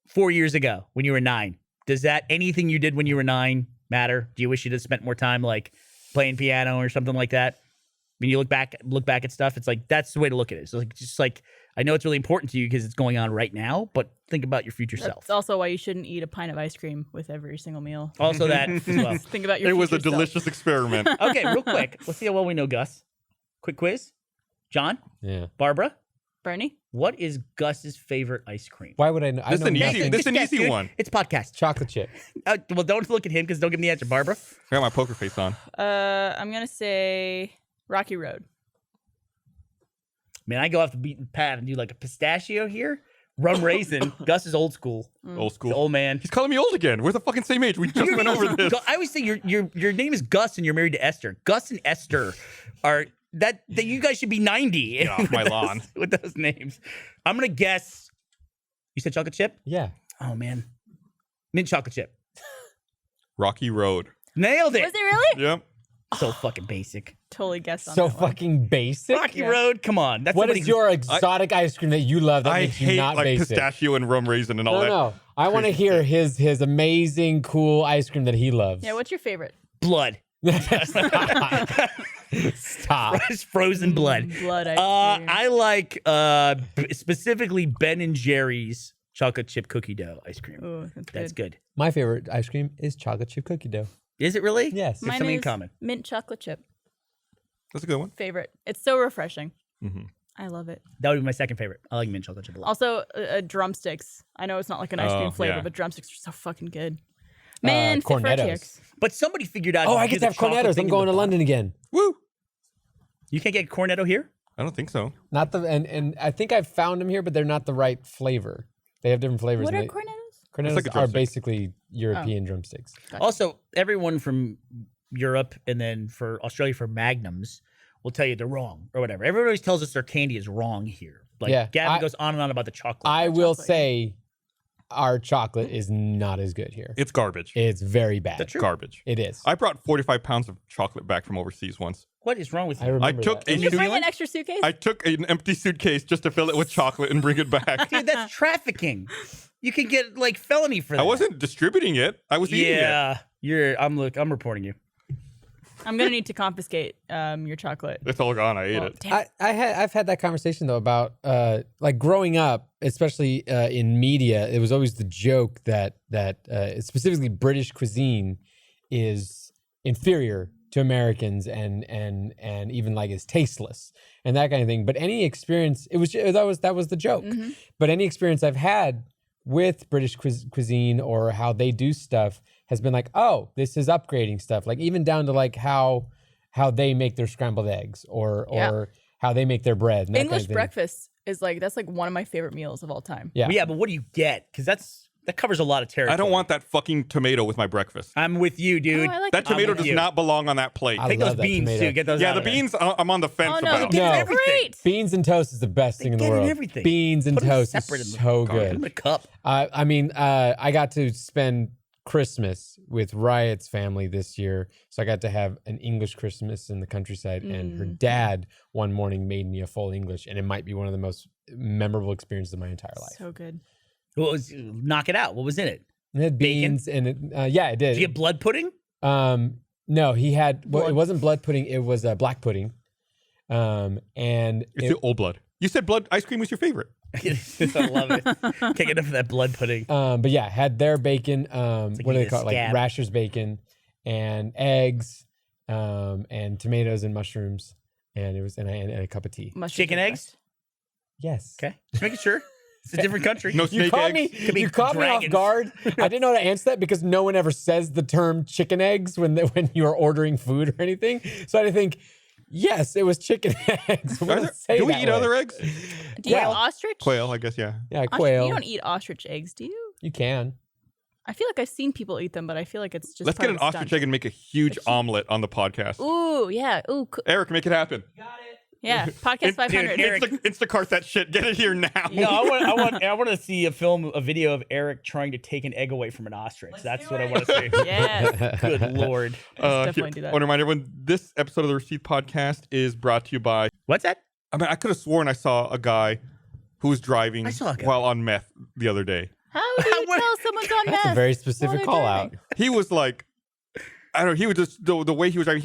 4 years ago when you were 9. Does that, anything you did when you were 9 matter? Do you wish you'd have spent more time like playing piano or something like that? When you look back at stuff, it's like, that's the way to look at it. So like, just like, I know it's really important to you because it's going on right now, but think about your future self. That's also why you shouldn't eat a pint of ice cream with every single meal. Also that as well. Think about your. It was a future self. delicious experiment. Okay, real quick. Let's see how well we know Gus. Quick quiz. John, Yeah. Barbara, Bernie. what is Gus's favorite ice cream? Why would I know? I This is know an easy- nothing. this is an Just guess, easy dude. one. It's podcast. Chocolate chip. Well, don't look at him because don't give me the answer. Barbara? I got my poker face on. I'm gonna say Rocky Road. Man, I go off the beaten path and do like a pistachio here. Rum raisin. Gus is old school. Old The school. old man. He's calling me old again. We're the fucking same age. We just went over this. I always say your name is Gus and you're married to Esther. Gus and Esther are that you guys should be 90. Get off with my those- lawn. with those names. I'm gonna guess. You said chocolate chip? Yeah. Oh man, mint chocolate chip. Rocky Road. Nailed it. Was it really? Yep. So fucking basic. Totally guessed on So that one. fucking basic. Rocky Yeah. Road. Come on. That's What somebody is who- your exotic ice cream that you love that I makes you hate not like basic? pistachio and rum raisin and all No, that. no. I want to crazy hear shit. his amazing, cool ice cream that he loves. Yeah. What's your favorite? blood? Stop. It's frozen blood. Blood ice cream. I like specifically Ben and Jerry's chocolate chip cookie dough ice cream. Ooh, that's good. That's good. My favorite ice cream is chocolate chip cookie dough. Is it really? Yes. There's Mine something in is common. mint chocolate chip. That's a good one. Favorite. It's so refreshing. Mm-hmm. I love it. That would be my second favorite. I like mint chocolate chip a lot. Also, drumsticks. I know it's not like an ice cream Oh, flavor, yeah. but drumsticks are so fucking good. Man, fit for a Cornettos. kicks. But somebody figured out. Oh, to I do get to the have chocolate cornettos. thing I'm in going the to bottom. London again. Woo! You can't get cornetto here. I don't think so. Not the and I think I've found them here, but they're not the right flavor. They have different flavors. What and are they- cornettos? Cornettos like a are drumstick. basically European drumsticks. Also, everyone from Europe and then for Australia for Magnums will tell you they're wrong or whatever. Everybody always tells us their candy is wrong here. Like Yeah, Gavin I- goes on and on about the chocolate. I will chocolate, say our chocolate is not as good here. It's garbage. It's very bad. That's true. Garbage. It is. I brought 45 pounds of chocolate back from overseas once. What is wrong with I you? remember I took that. a Did you bring an suitcase. extra suitcase? I took an empty suitcase just to fill it with chocolate and bring it back. Dude, that's trafficking. You can get like felony for that. I wasn't distributing it. I was eating it. Yeah, I'm reporting you. I'm gonna need to confiscate your chocolate. It's all gone. I ate Well, it. damn. I've had that conversation though about like growing up, especially in media. It was always the joke that specifically British cuisine is inferior to Americans and even like is tasteless and that kind of thing. But any experience, that was the joke. Mm-hmm. But any experience I've had with British cuisine or how they do stuff has been like, oh, this is upgrading stuff. Like even down to like how they make their scrambled eggs or Yeah. how they make their bread. And that English kind of thing. breakfast is that's like one of my favorite meals of all time. Yeah. Well, yeah, but what do you get? Because that covers a lot of territory. I don't want that fucking tomoto with my breakfast. I'm with you, dude. Oh, I like That I'm tomato with does you. not belong on that plate. I Take those love that beans tomato. too. Get those. Yeah, out the of there. beans, I'm on the fence Oh no, the about. beans No. are Everything. great. Beans and toast is the best thing in the get in world. everything. Beans and Put 'em toast separate is in the- so Put 'em in good. a cup. I mean, I got to spend Christmas with Riot's family this year, so I got to have an English Christmas in the countryside. And her dad one morning made me a full English, and it might be one of the most memorable experiences of my entire life. So good. Knock it out. What was in it? It had Bacon? beans and it, yeah, it did. Did you get blood pudding? No, he had. Well, it Blood. wasn't blood pudding. It was black pudding. And It's the old blood. You said blood ice cream was your favorite. I love it. Can't get enough of that blood pudding. but yeah, had their bacon. like What do you they call it? Like scab. Rasher's bacon, and eggs, and tomatoes and mushrooms, and it was and a cup of tea. Mushrooms Chicken are the eggs? best. Yes. Okay, just making sure. It's a different country. No You snake caught eggs. me. Could be You caught me off dragons. guard. I didn't know how to answer that because no one ever says the term chicken eggs when you're ordering food or anything. So I had to think, yes, it was chicken eggs. I'm gonna say Do we that eat way. other eggs? Do you Quail. eat ostrich? Quail, I guess. Yeah. Yeah, Ostrich- quail. You don't eat ostrich eggs, do you? You can. I feel like I've seen people eat them, but I feel like it's just Let's part get an of the ostrich stunt. egg and make a huge omelet on the podcast. Ooh, yeah. Ooh, Eric, make it happen. Got it. yeah. Podcast 500. Eric- Instacart that shit. Get it here now. No, I want to see a video of Eric trying to take an egg away from an ostrich. Let's That's do what I it. want to see. Yes. Good Lord. Let's definitely do I that. want to remind everyone this episode of the Receipt Podcast is brought to you by. What's that? I mean, I could have sworn I saw a guy who was driving I saw a guy. while on meth the other day. How do you tell someone's on meth? That's a very while specific they're call out. driving? He was like, I don't know. He was just the way he was driving.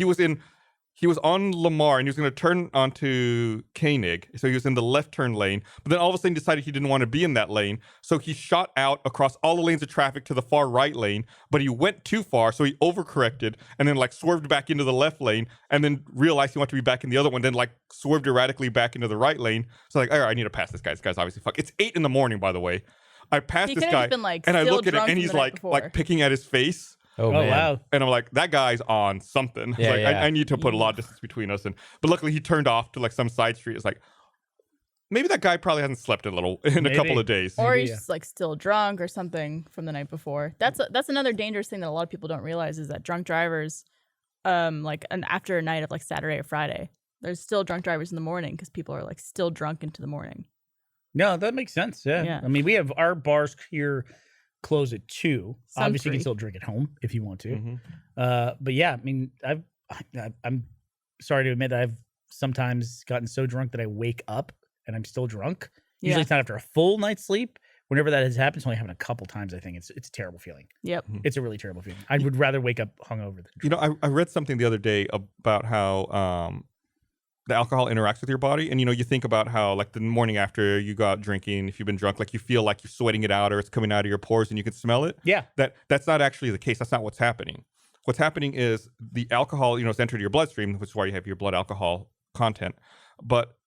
He was on Lamar and he was going to turn onto Koenig. So he was in the left turn lane, but then all of a sudden decided he didn't want to be in that lane. So he shot out across all the lanes of traffic to the far right lane, but he went too far. So he overcorrected and then like swerved back into the left lane and then realized he wanted to be back in the other one, then like swerved erratically back into the right lane. So like, all right, I need to pass this guy. This guy's obviously fucked. It's 8 a.m, by the way. I passed He this could've guy just been, like, and I still look at him drunk and from he's the night like before. picking at his face. Oh, Oh, man. wow. And I'm like, that guy's on something. Yeah, Like, yeah. I need to put a lot of distance between us. But luckily, he turned off to like some side street. It's like, maybe that guy probably hasn't slept in a Maybe. couple of days. Or Maybe, he's yeah. just like still drunk or something from the night before. That's another dangerous thing that a lot of people don't realize is that drunk drivers, after a night of like Saturday or Friday, there's still drunk drivers in the morning because people are like still drunk into the morning. No, that makes sense. Yeah. Yeah. I mean, we have our bars here close at 2. Some Obviously, you can 3. still drink at home if you want to. Mhm. But yeah, I mean, I'm sorry to admit that I've sometimes gotten so drunk that I wake up and I'm still drunk. Usually, Yeah. it's not after a full night's sleep. Whenever that has happened, it's only happened a couple times. I think it's a terrible feeling. Yep. It's a really terrible feeling. I would rather wake up hungover than drunk. You know, I read something the other day about how the alcohol interacts with your body. And, you know, you think about how, like, the morning after you go out drinking, if you've been drunk, like, you feel like you're sweating it out or it's coming out of your pores and you can smell it. Yeah. That's not actually the case. That's not what's happening. What's happening is the alcohol, you know, it's entered your bloodstream, which is why you have your blood alcohol content. But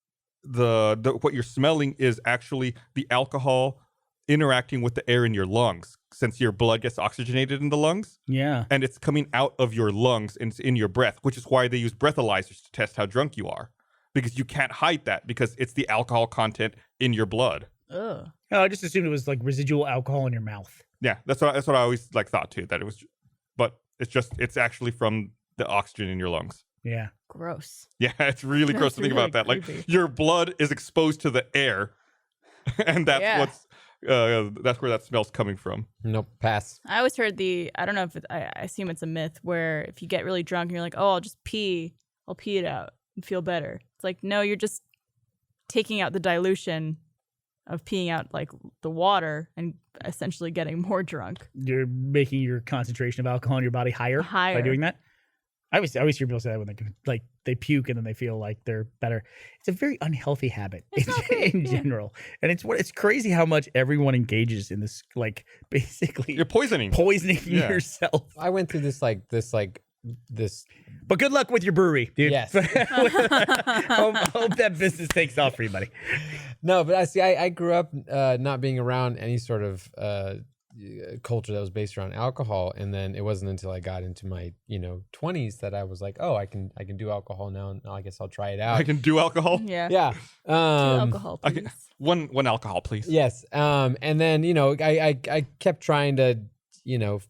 the what you're smelling is actually the alcohol interacting with the air in your lungs, since your blood gets oxygenated in the lungs. Yeah. And it's coming out of your lungs and it's in your breath, which is why they use breathalyzers to test how drunk you are, because you can't hide that because it's the alcohol content in your blood. Ugh. Oh, I just assumed it was like residual alcohol in your mouth. Yeah, that's what I always like thought too, that it was, but it's actually from the oxygen in your lungs. Yeah. Gross. Yeah, it's really gross That's to think really about that. Like creepy. your blood is exposed to the air, and that's Yeah. that's where that smell's coming from. Nope. Pass. I always heard I don't know if I assume it's a myth where if you get really drunk and you're like, oh, I'll pee it out and feel better. It's like, no, you're just taking out the dilution of peeing out like the water and essentially getting more drunk. You're making your concentration of alcohol in your body higher, by Higher. doing that. I always hear people say that when they puke and then they feel like they're better. It's a very unhealthy habit It's not great, in yeah. general, and it's crazy how much everyone engages in this, like basically You're poisoning. poisoning Yeah. yourself. I went through this. But good luck with your brewery, dude. Yes. hope that business takes off for you, buddy. No, but I grew up not being around any sort of culture that was based around alcohol, and then it wasn't until I got into my 20s that I was like, oh, I can do alcohol now, and I guess I'll try it out. I can do alcohol. Yeah. Yeah. Do alcohol, I please. can, one alcohol, please. Yes. And then I kept trying to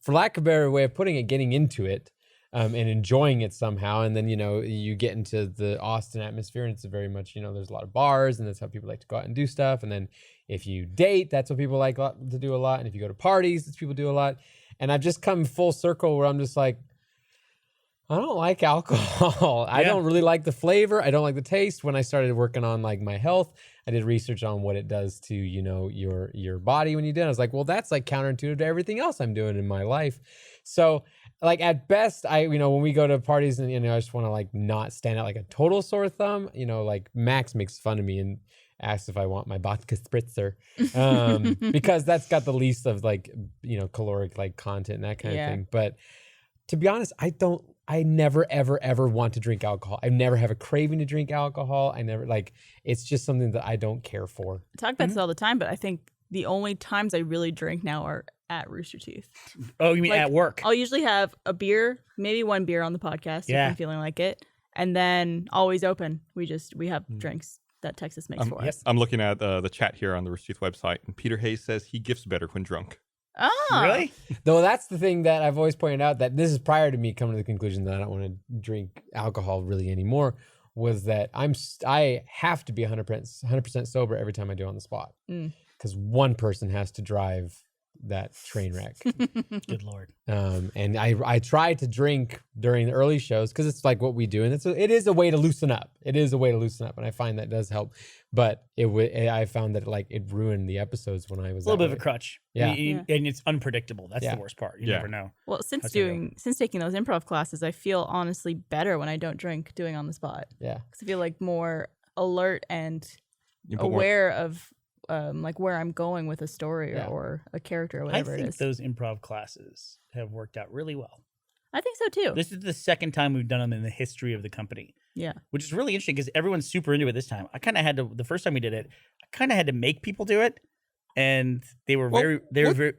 for lack of a better way of putting it, getting into it. And enjoying it somehow. And then, you get into the Austin atmosphere and it's very much, there's a lot of bars and that's how people like to go out and do stuff. And then if you date, that's what people like to do a lot. And if you go to parties, that's what people do a lot. And I've just come full circle where I'm just like, I don't like alcohol. I don't really like the flavor. I don't like the taste. When I started working on like my health, I did research on what it does to, your body when you do it. I was like, well, that's like counterintuitive to everything else I'm doing in my life. So like at best, when we go to parties and, I just want to like not stand out like a total sore thumb, like Max makes fun of me and asks if I want my vodka spritzer because that's got the least of like, caloric like content and that kind of thing. But to be honest, I don't I never, ever, ever want to drink alcohol. I never have a craving to drink alcohol. I never it's just something that I don't care for. I talk about this all the time, but I think the only times I really drink now are at Rooster Teeth. Oh, you mean Like, at work? I'll usually have a beer, maybe one beer on the podcast if I'm feeling like it, and then always open. We have drinks that Texas makes for us. I'm looking at the chat here on the Rooster Teeth website, and Peter Hayes says he gifts better when drunk. Oh, Really? Though that's the thing that I've always pointed out, that this is prior to me coming to the conclusion that I don't want to drink alcohol really anymore, was that I have to be 100% sober every time I do on the spot. Because one person has to drive that train wreck. Good Lord. And I try to drink during the early shows because it's like what we do, and it is a way to loosen up. It is a way to loosen up, and I find that does help. But I found that it ruined the episodes when I was A little bit of a crutch. Yeah. And it's unpredictable. That's the worst part. You never know. Well, since taking those improv classes, I feel honestly better when I don't drink doing on the spot. Yeah. Because I feel like more alert and You put more- aware of like where I'm going with a story or a character or whatever I it think is. those improv classes have worked out really well. I think so too. This is the second time we've done them in the history of the company. Yeah. Which is really interesting because everyone's super into it this time. I kind of had to, the first time we did it, I kind of had to make people do it. And they were very,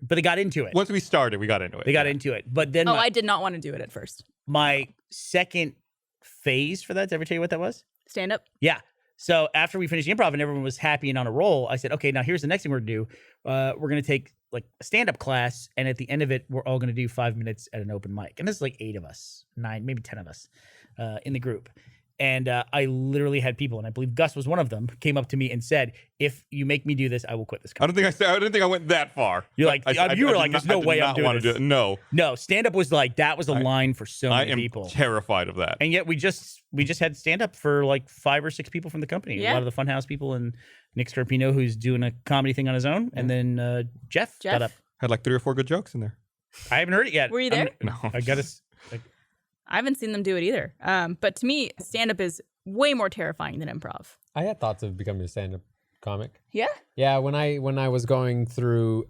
but they got into it. Once we started, we got into it. They got into it. But then I did not want to do it at first. my second phase for that, did I ever tell you what that was? Stand up. Yeah. So after we finished the improv and everyone was happy and on a roll, I said, okay, now here's the next thing we're going to do. We're going to take like a stand-up class, and at the end of it, we're all going to do 5 minutes at an open mic. And this is like 8 of us, 9, maybe 10 of us in the group. And I literally had people, and I believe Gus was one of them, came up to me and said, if you make me do this, I will quit this company. I didn't think I went that far. You're like, you were like, there's no way I'm doing want to this. do it. No. No, stand-up was like, that was a line for so many people. I am terrified of that. And yet we just had stand-up for like 5 or 6 people from the company. Yeah. A lot of the Funhouse people and Nick Scarpino, who's doing a comedy thing on his own. And then Jeff got up. Had like 3 or 4 good jokes in there. I haven't heard it yet. Were you there? No. I got to... I haven't seen them do it either. But to me, stand up is way more terrifying than improv. I had thoughts of becoming a stand-up comic. Yeah. Yeah, when I was going through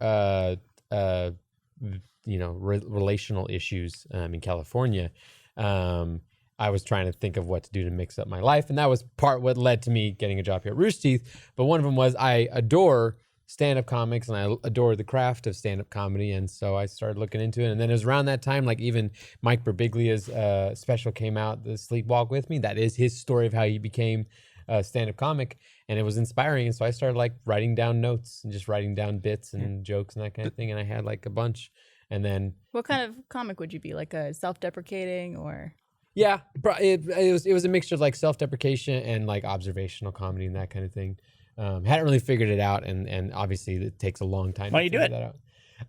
relational issues in California, I was trying to think of what to do to mix up my life, and that was part what led to me getting a job here at Rooster Teeth. But one of them was I adore stand-up comics and I adore the craft of stand-up comedy, and so I started looking into it. And then it was around that time, like even Mike Birbiglia's special came out, The Sleepwalk With Me. That is his story of how he became a stand-up comic, and it was inspiring. And so I started like writing down notes and just writing down bits and jokes and that kind of thing. And I had like a bunch. And then What kind of comic would you be? Like a self-deprecating or? yeah, it was a mixture of like self-deprecation and like observational comedy and that kind of thing. Hadn't really figured it out, and obviously it takes a long time. Why to you do figure it? that out.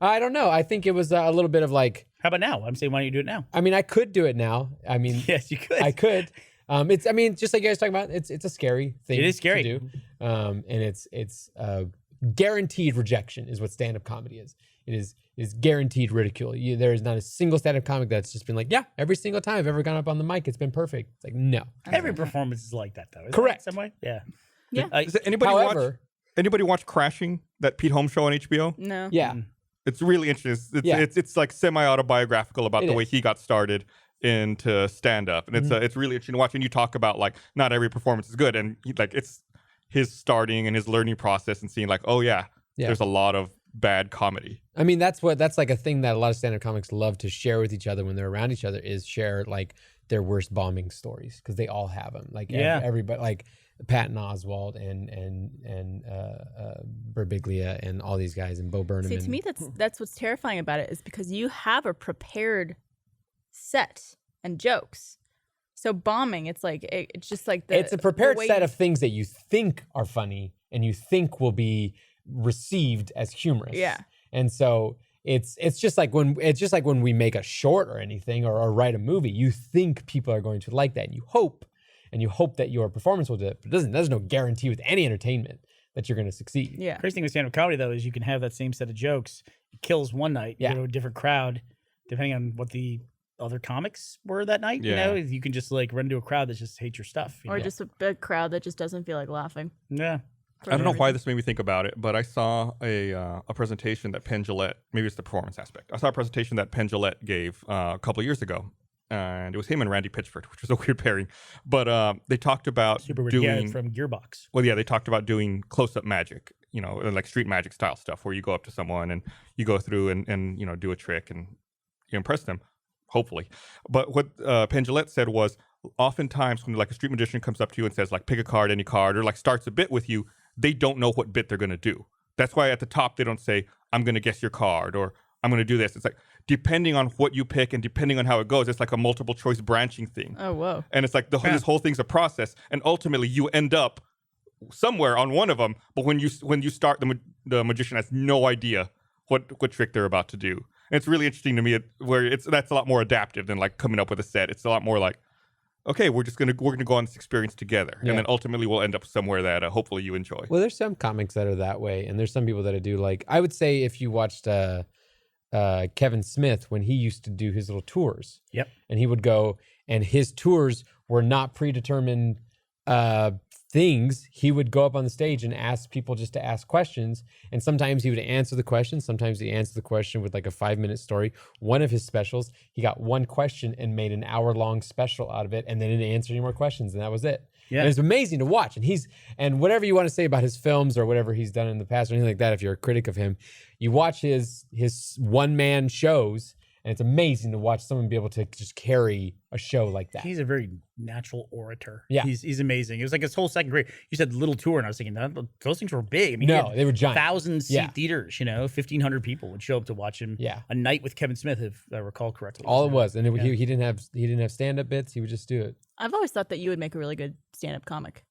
I don't know. I think it was a little bit of like. How about now? I'm saying, why don't you do it now? I mean, I could do it now. I mean, Yes, you could. I could. It's. I mean, just like you guys talking about, it's a scary thing. It is scary. to do. And it's guaranteed rejection is what stand-up comedy is. It is guaranteed ridicule. There is not a single stand-up comic that's just been like, yeah, every single time I've ever gone up on the mic, it's been perfect. It's like, no. Every performance is like that, though. Isn't Correct. It in some way? Yeah. Yeah. Does anybody watch Crashing, that Pete Holmes show on HBO? No. Yeah. It's really interesting. It's like semi-autobiographical about the way he got started into stand-up, and it's really interesting watching you talk about like not every performance is good, and it's his starting and his learning process and seeing like, oh yeah, there's a lot of bad comedy. I mean, that's like a thing that a lot of stand-up comics love to share with each other when they're around each other, is share like their worst bombing stories, because they all have them. Like everybody, like Patton Oswalt and Birbiglia and all these guys and Bo Burnham. See, to me, that's what's terrifying about it, is because you have a prepared set and jokes. So bombing, it's like it's just like it's a prepared set of things that you think are funny and you think will be received as humorous. Yeah. And so it's just like when we make a short or anything or write a movie, you think people are going to like that, and you hope that your performance will do it. But there's no guarantee with any entertainment that you're going to succeed. Yeah. Crazy thing with stand-up comedy, though, is you can have that same set of jokes. It kills one night. You go to a different crowd, depending on what the other comics were that night. Yeah. You know, you can just like run into a crowd that just hates your stuff. Or just a big crowd that just doesn't feel like laughing. Yeah. I don't know why this made me think about it, but I saw a presentation that Penn Jillette, maybe it's the performance aspect. I saw a presentation that Penn Jillette gave a couple of years ago, and it was him and Randy Pitchford, which was a weird pairing. But they talked about Super weird. doing Yeah, from Gearbox. Well, yeah, they talked about doing close-up magic, like street magic style stuff, where you go up to someone and you go through and do a trick and you impress them, hopefully. But what Penn Jillette said was, oftentimes when like a street magician comes up to you and says like pick a card, any card, or like starts a bit with you, they don't know what bit they're going to do. That's why at the top they don't say I'm going to guess your card or I'm going to do this. It's like depending on what you pick and depending on how it goes, it's like a multiple choice branching thing. Oh, whoa. And it's like this whole thing's a process, and ultimately you end up somewhere on one of them. But when you start, the magician has no idea what trick they're about to do. And it's really interesting to me that's a lot more adaptive than like coming up with a set. It's a lot more like, okay, we're gonna go on this experience together, and then ultimately we'll end up somewhere that hopefully you enjoy. Well, there's some comics that are that way, and there's some people that do like, I would say if you watched Kevin Smith when he used to do his little tours. Yep. And he would go, and his tours were not predetermined things. He would go up on the stage and ask people just to ask questions. And sometimes he would answer the question. Sometimes he answered the question with like a 5-minute story. One of his specials, he got one question and made an hour-long special out of it, and then didn't answer any more questions, and that was it. Yeah. And it's amazing to watch. And whatever you want to say about his films or whatever he's done in the past or anything like that, if you're a critic of him, you watch his one-man shows, and it's amazing to watch someone be able to just carry a show like that. He's a very natural orator. Yeah. He's amazing. It was like his whole second grade. You said little tour, and I was thinking, those things were big. I mean, no, they were giant. 1,000-seat theaters, 1,500 people would show up to watch him. Yeah. A night with Kevin Smith, if I recall correctly. All it was. And he didn't have stand-up bits. He would just do it. I've always thought that you would make a really good stand-up comic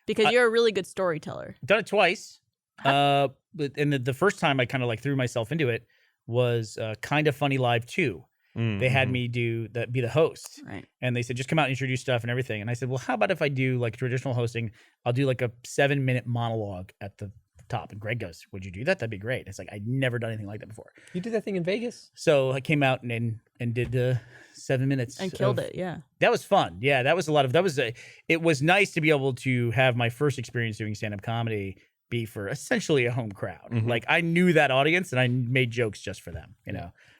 because you're a really good storyteller. Done it twice. And the first time I kind of like threw myself into it was Kind of Funny Live 2. Mm-hmm. They had me be the host. Right. And they said, just come out and introduce stuff and everything. And I said, well, how about if I do like traditional hosting? I'll do like a 7-minute monologue at the top. And Greg goes, would you do that? That'd be great. It's like, I'd never done anything like that before. You did that thing in Vegas? So I came out and did 7 minutes. And killed it, yeah. That was fun. Yeah, that was it was nice to be able to have my first experience doing stand-up comedy be for essentially a home crowd. Mm-hmm. Like I knew that audience and I made jokes just for them,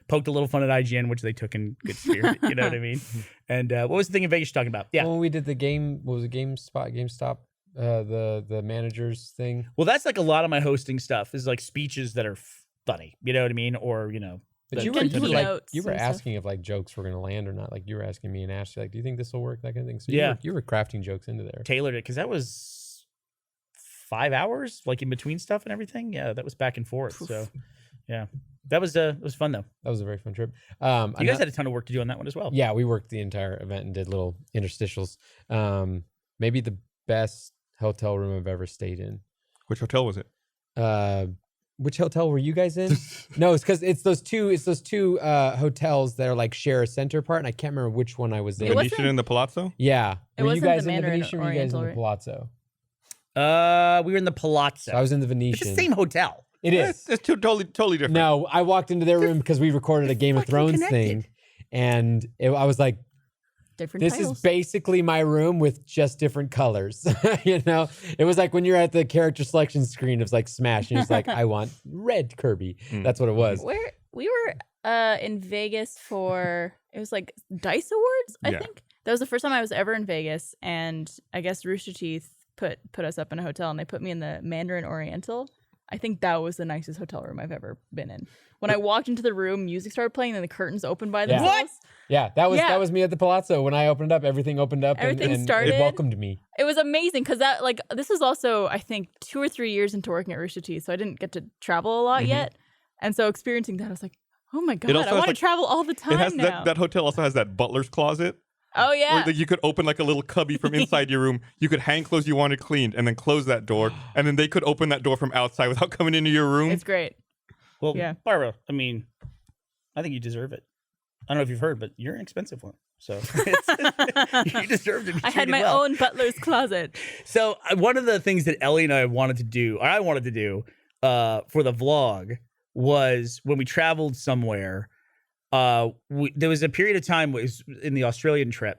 Poked a little fun at IGN, which they took in good spirit, you know what I mean? And what was the thing in Vegas you're talking about? Yeah. Well, when we did the game, what was it, GameStop, the managers thing? Well, that's like a lot of my hosting stuff is like speeches that are funny, you know what I mean? Or, But you were asking if like jokes were going to land or not. Like you were asking me and Ashley, like, do you think this will work? That kind of thing. So you were crafting jokes into there. Tailored it because that was 5 hours, like in between stuff and everything. Yeah, that was back and forth. So, yeah. That was it was fun though. That was a very fun trip. You guys had a ton of work to do on that one as well. Yeah, we worked the entire event and did little interstitials. Maybe the best hotel room I've ever stayed in. Which hotel was it? Which hotel were you guys in? No, it's because it's those two hotels that are like share a center part, and I can't remember which one I was in. The Venetian and the Palazzo? Yeah. Were you guys in the in the Venetian or were you guys in the right? Palazzo? We were in the Palazzo. So I was in the Venetian. It's the same hotel. It is. It's totally different. No, I walked into their room because we recorded a Game of Thrones thing, and I was like, different this titles. is basically my room with just different colors. It was like when you're at the character selection screen, it was like Smash, and you're just like, I want red Kirby. That's what it was. We were in Vegas for, it was like Dice Awards, I think. That was the first time I was ever in Vegas, and I guess Rooster Teeth put us up in a hotel, and they put me in the Mandarin Oriental. I think that was the nicest hotel room I've ever been in. When I walked into the room, music started playing, and the curtains opened by themselves. What? Yeah, that was me at the Palazzo. When I opened up, everything opened up, and started. it welcomed me. It was amazing because this was also, I think, 2 or 3 years into working at Rooster Teeth, so I didn't get to travel a lot yet. And so experiencing that, I was like, oh my God, I want to travel all the time now. That hotel also has that butler's closet. Oh, yeah. Where you could open like a little cubby from inside your room. You could hang clothes you wanted cleaned and then close that door. And then they could open that door from outside without coming into your room. It's great. Well, Barbara, I mean, I think you deserve it. I don't know if you've heard, but you're an expensive one. So you deserve to be treated I had my own butler's closet. So one of the things that Ellie and I wanted to do for the vlog was when we traveled somewhere, there was a period of time was in the Australian trip.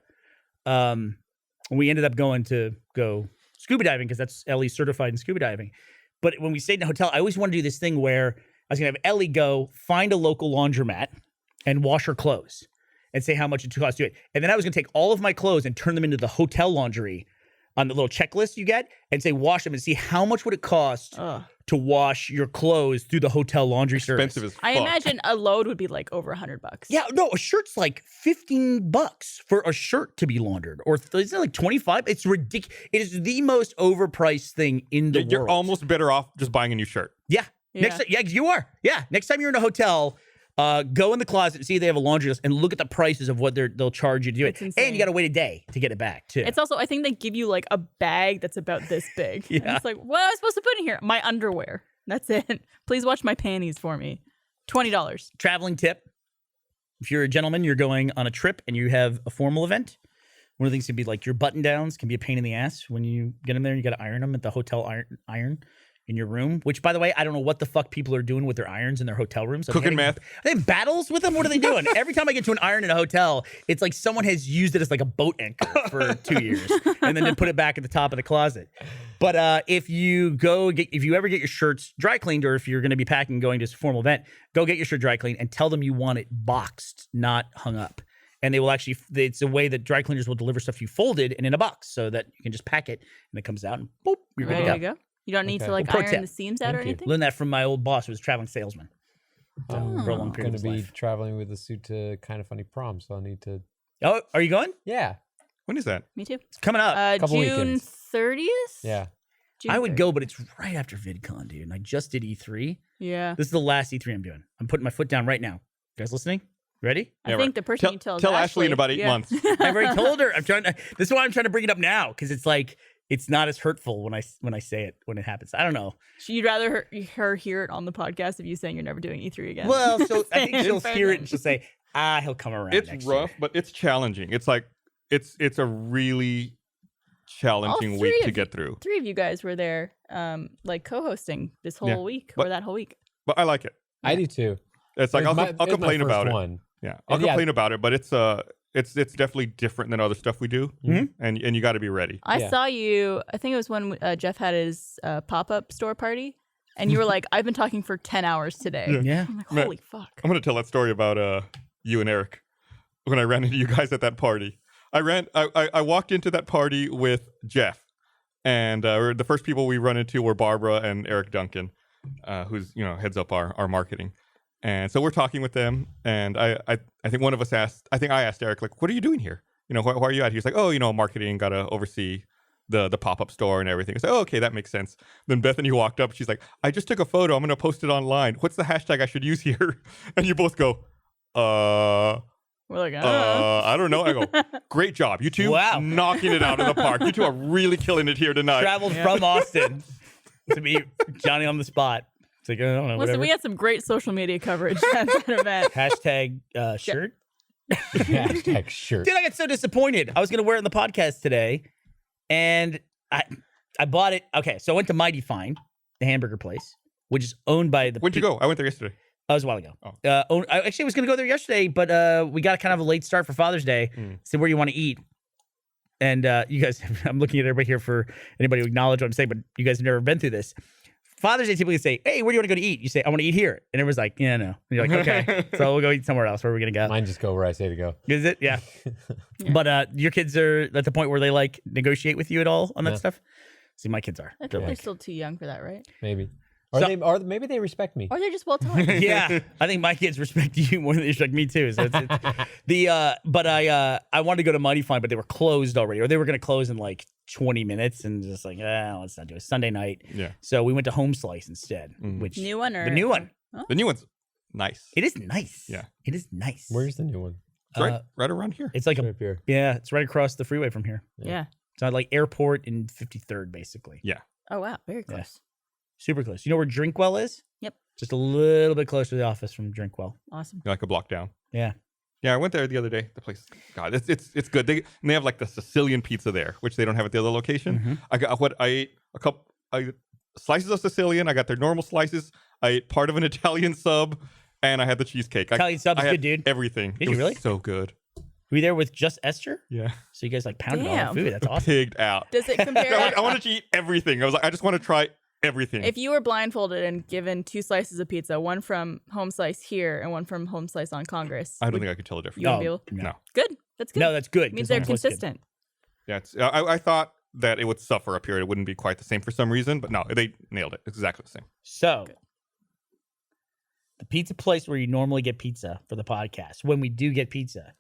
We ended up going to go scuba diving because that's Ellie's certified in scuba diving. But when we stayed in a hotel, I always wanted to do this thing where I was going to have Ellie go find a local laundromat and wash her clothes. and say how much it costs to do it. And then I was going to take all of my clothes and turn them into the hotel laundry on the little checklist you get and say wash them and see how much would it cost to wash your clothes through the hotel laundry service. Expensive as fuck. I imagine a load would be like over $100. Yeah, no, a shirt's like $15 for a shirt to be laundered, or is it like 25? It's ridiculous. It is the most overpriced thing in the world. You're almost better off just buying a new shirt. Yeah. You are. Yeah. Next time you're in a hotel, go in the closet and see if they have a laundry list and look at the prices of what they'll charge you to do It's it. insane. And you got to wait a day to get it back too. It's also, I think they give you like a bag that's about this big. And Yeah. it's like, what am I supposed to put in here? My underwear. That's it. Please watch my panties for me. $20. Traveling tip. If you're a gentleman, you're going on a trip and you have a formal event, one of the things could be like your button downs can be a pain in the ass when you get them there. You got to iron them at the hotel iron in your room, which, by the way, I don't know what the fuck people are doing with their irons in their hotel rooms. Cooking meth. Are they in battles with them? What are they doing? Every time I get to an iron in a hotel, it's like someone has used it as like a boat anchor for 2 years and then they put it back at the top of the closet. But if you ever get your shirts dry cleaned, or if you're going to be packing going to a formal event, go get your shirt dry cleaned and tell them you want it boxed, not hung up. And they will actually, it's a way that dry cleaners will deliver stuff you folded and in a box so that you can just pack it and it comes out and boop, you're good Ready to to go. You don't need to like Well, pro iron tip. the seams out or Thank you. anything? Learned that from my old boss who was a traveling salesman for a long I'm period going of his to be life. traveling with a suit to Kind of Funny prom, so I need to. Oh, are you going? Yeah, When is that? Me too. It's coming up. Couple June weekends. 30th? yeah. June I would 30th. go, but it's right after VidCon, dude. And I just did E3. Yeah. This is the last E3 I'm doing. I'm putting my foot down right now. You guys listening? Ready? I think the person you tell is Ashley in about 8 months. I've already told her. This is why I'm trying to bring it up now, because it's like it's not as hurtful when I say it when it happens. I don't know. You'd rather her hear it on the podcast of you saying you're never doing E3 again. Well, so I think she'll Fair hear it enough. and she'll say, he'll come around. It's next rough, year. but it's challenging. It's like it's a really challenging three week of to get through. 3 of you guys were there, like co-hosting this whole Yeah, week but- or that whole week. But I like it. I do too. It's like It was I'll my- it was my complain about first it. one. Yeah, I'll And yeah. complain about it, but it's definitely different than other stuff we do, and you got to be ready. I Yeah. saw you. I think it was when Jeff had his pop-up store party, and you were like, "I've been talking for 10 hours today." Yeah. I'm like, Man, "Holy fuck!" I'm gonna tell that story about you and Eric when I ran into you guys at that party. I walked into that party with Jeff, and the first people we run into were Barbara and Eric Duncan, who's heads up our marketing. And so we're talking with them, and I think one of us asked. I think I asked Eric, like, "What are you doing here? Why are you out here?" He's like, "Oh, marketing, got to oversee the pop-up store and everything." I said, "Oh, okay, that makes sense." Then Bethany walked up. She's like, "I just took a photo. I'm gonna post it online. What's the hashtag I should use here?" And you both go, We're like, I don't know. I go, "Great job, you two, Wow. knocking it out of the park. You two are really killing it here tonight." Traveled from Austin to meet Johnny on the spot. It's like, I don't know, Listen, whatever. we had some great social media coverage at that event. Hashtag shirt. Hashtag shirt. Dude, I got so disappointed. I was going to wear it in the podcast today, and I bought it. Okay, so I went to Mighty Fine, the hamburger place, which is owned by the... When'd you go? I went there yesterday. That was a while ago. Oh. I actually was going to go there yesterday, but we got kind of a late start for Father's Day. So where you want to eat. And you guys, I'm looking at everybody here for anybody to acknowledge what I'm saying, but you guys have never been through this. Father's Day typically say, "Hey, where do you want to go to eat?" You say, "I want to eat here." And everyone's like, "Yeah, no." And you're like, "Okay, so we'll go eat somewhere else. Where are we going to go?" Mine just go where I say to go. Is it? Yeah. But your kids are at the point where they like negotiate with you at all on that Yeah. stuff? See, my kids are. I They're think they're like, still too young for that, right? Maybe. So- Or maybe they respect me. Or they're just well taught. yeah, I think my kids respect you more than they respect me too. So but I wanted to go to Mighty Fine, but they were closed already, or they were going to close in like 20 minutes, and just like, let's not do it. Sunday night. Yeah. So we went to Home Slice instead, which New one or the new one. The new one's nice. It is nice. Yeah. it is nice. Where's the new one? It's right around here. It's like Right up here. it's right across the freeway from here. Yeah. It's not like Airport in 53rd, basically. Yeah. Oh wow, very close. Super close. You know where Drinkwell is? Yep. Just a little bit closer to the office from Drinkwell. Awesome. Like a block down. Yeah. Yeah, I went there the other day. The place, God, it's good. They have like the Sicilian pizza there, which they don't have at the other location. I ate slices of Sicilian. I got their normal slices. I ate part of an Italian sub, and I had the cheesecake. Italian sub is I had good, dude. Everything. Did It you was really? So good. Were you there with just Esther? Yeah. So you guys like pounded all Damn. the food. That's awesome. Pigged out. Does it compare? I wanted to eat everything. I was like, I just want to try everything. If you were blindfolded and given 2 slices of pizza, one from Home Slice here and one from Home Slice on Congress, I don't think I could tell the difference. you wouldn't be able. No. Good. That's good. No, that's good. It means 'cause they're Home Slice is good. consistent. Yeah, I thought that it would suffer up here. It wouldn't be quite the same for some reason, but no, they nailed it. It's exactly the same. So, the pizza place where you normally get pizza for the podcast, when we do get pizza,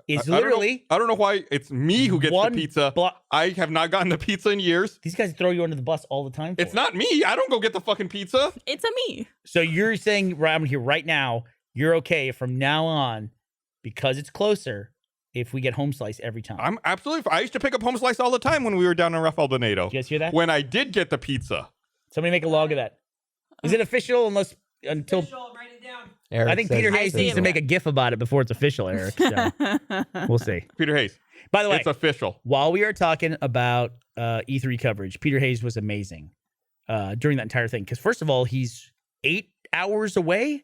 is literally. I don't know why it's me who gets the one pizza. I have not gotten the pizza in years. These guys throw you under the bus all the time. It's not me. I don't go get the fucking pizza. It's a me. So you're saying around here right now, you're okay from now on because it's closer if we get home slice every time. I'm absolutely. I used to pick up home slice all the time when we were down in Rafael Donato. Did you guys hear that? When I did get the pizza. Somebody make a log of that. Is it official until Write it down. Eric I think says Peter it's Hayes see needs it. to make a GIF about it before it's official, Eric. So we'll see. Peter Hayes. By the way, It's official. while we are talking about E3 coverage, Peter Hayes was amazing during that entire thing. Because first of all, he's 8 hours away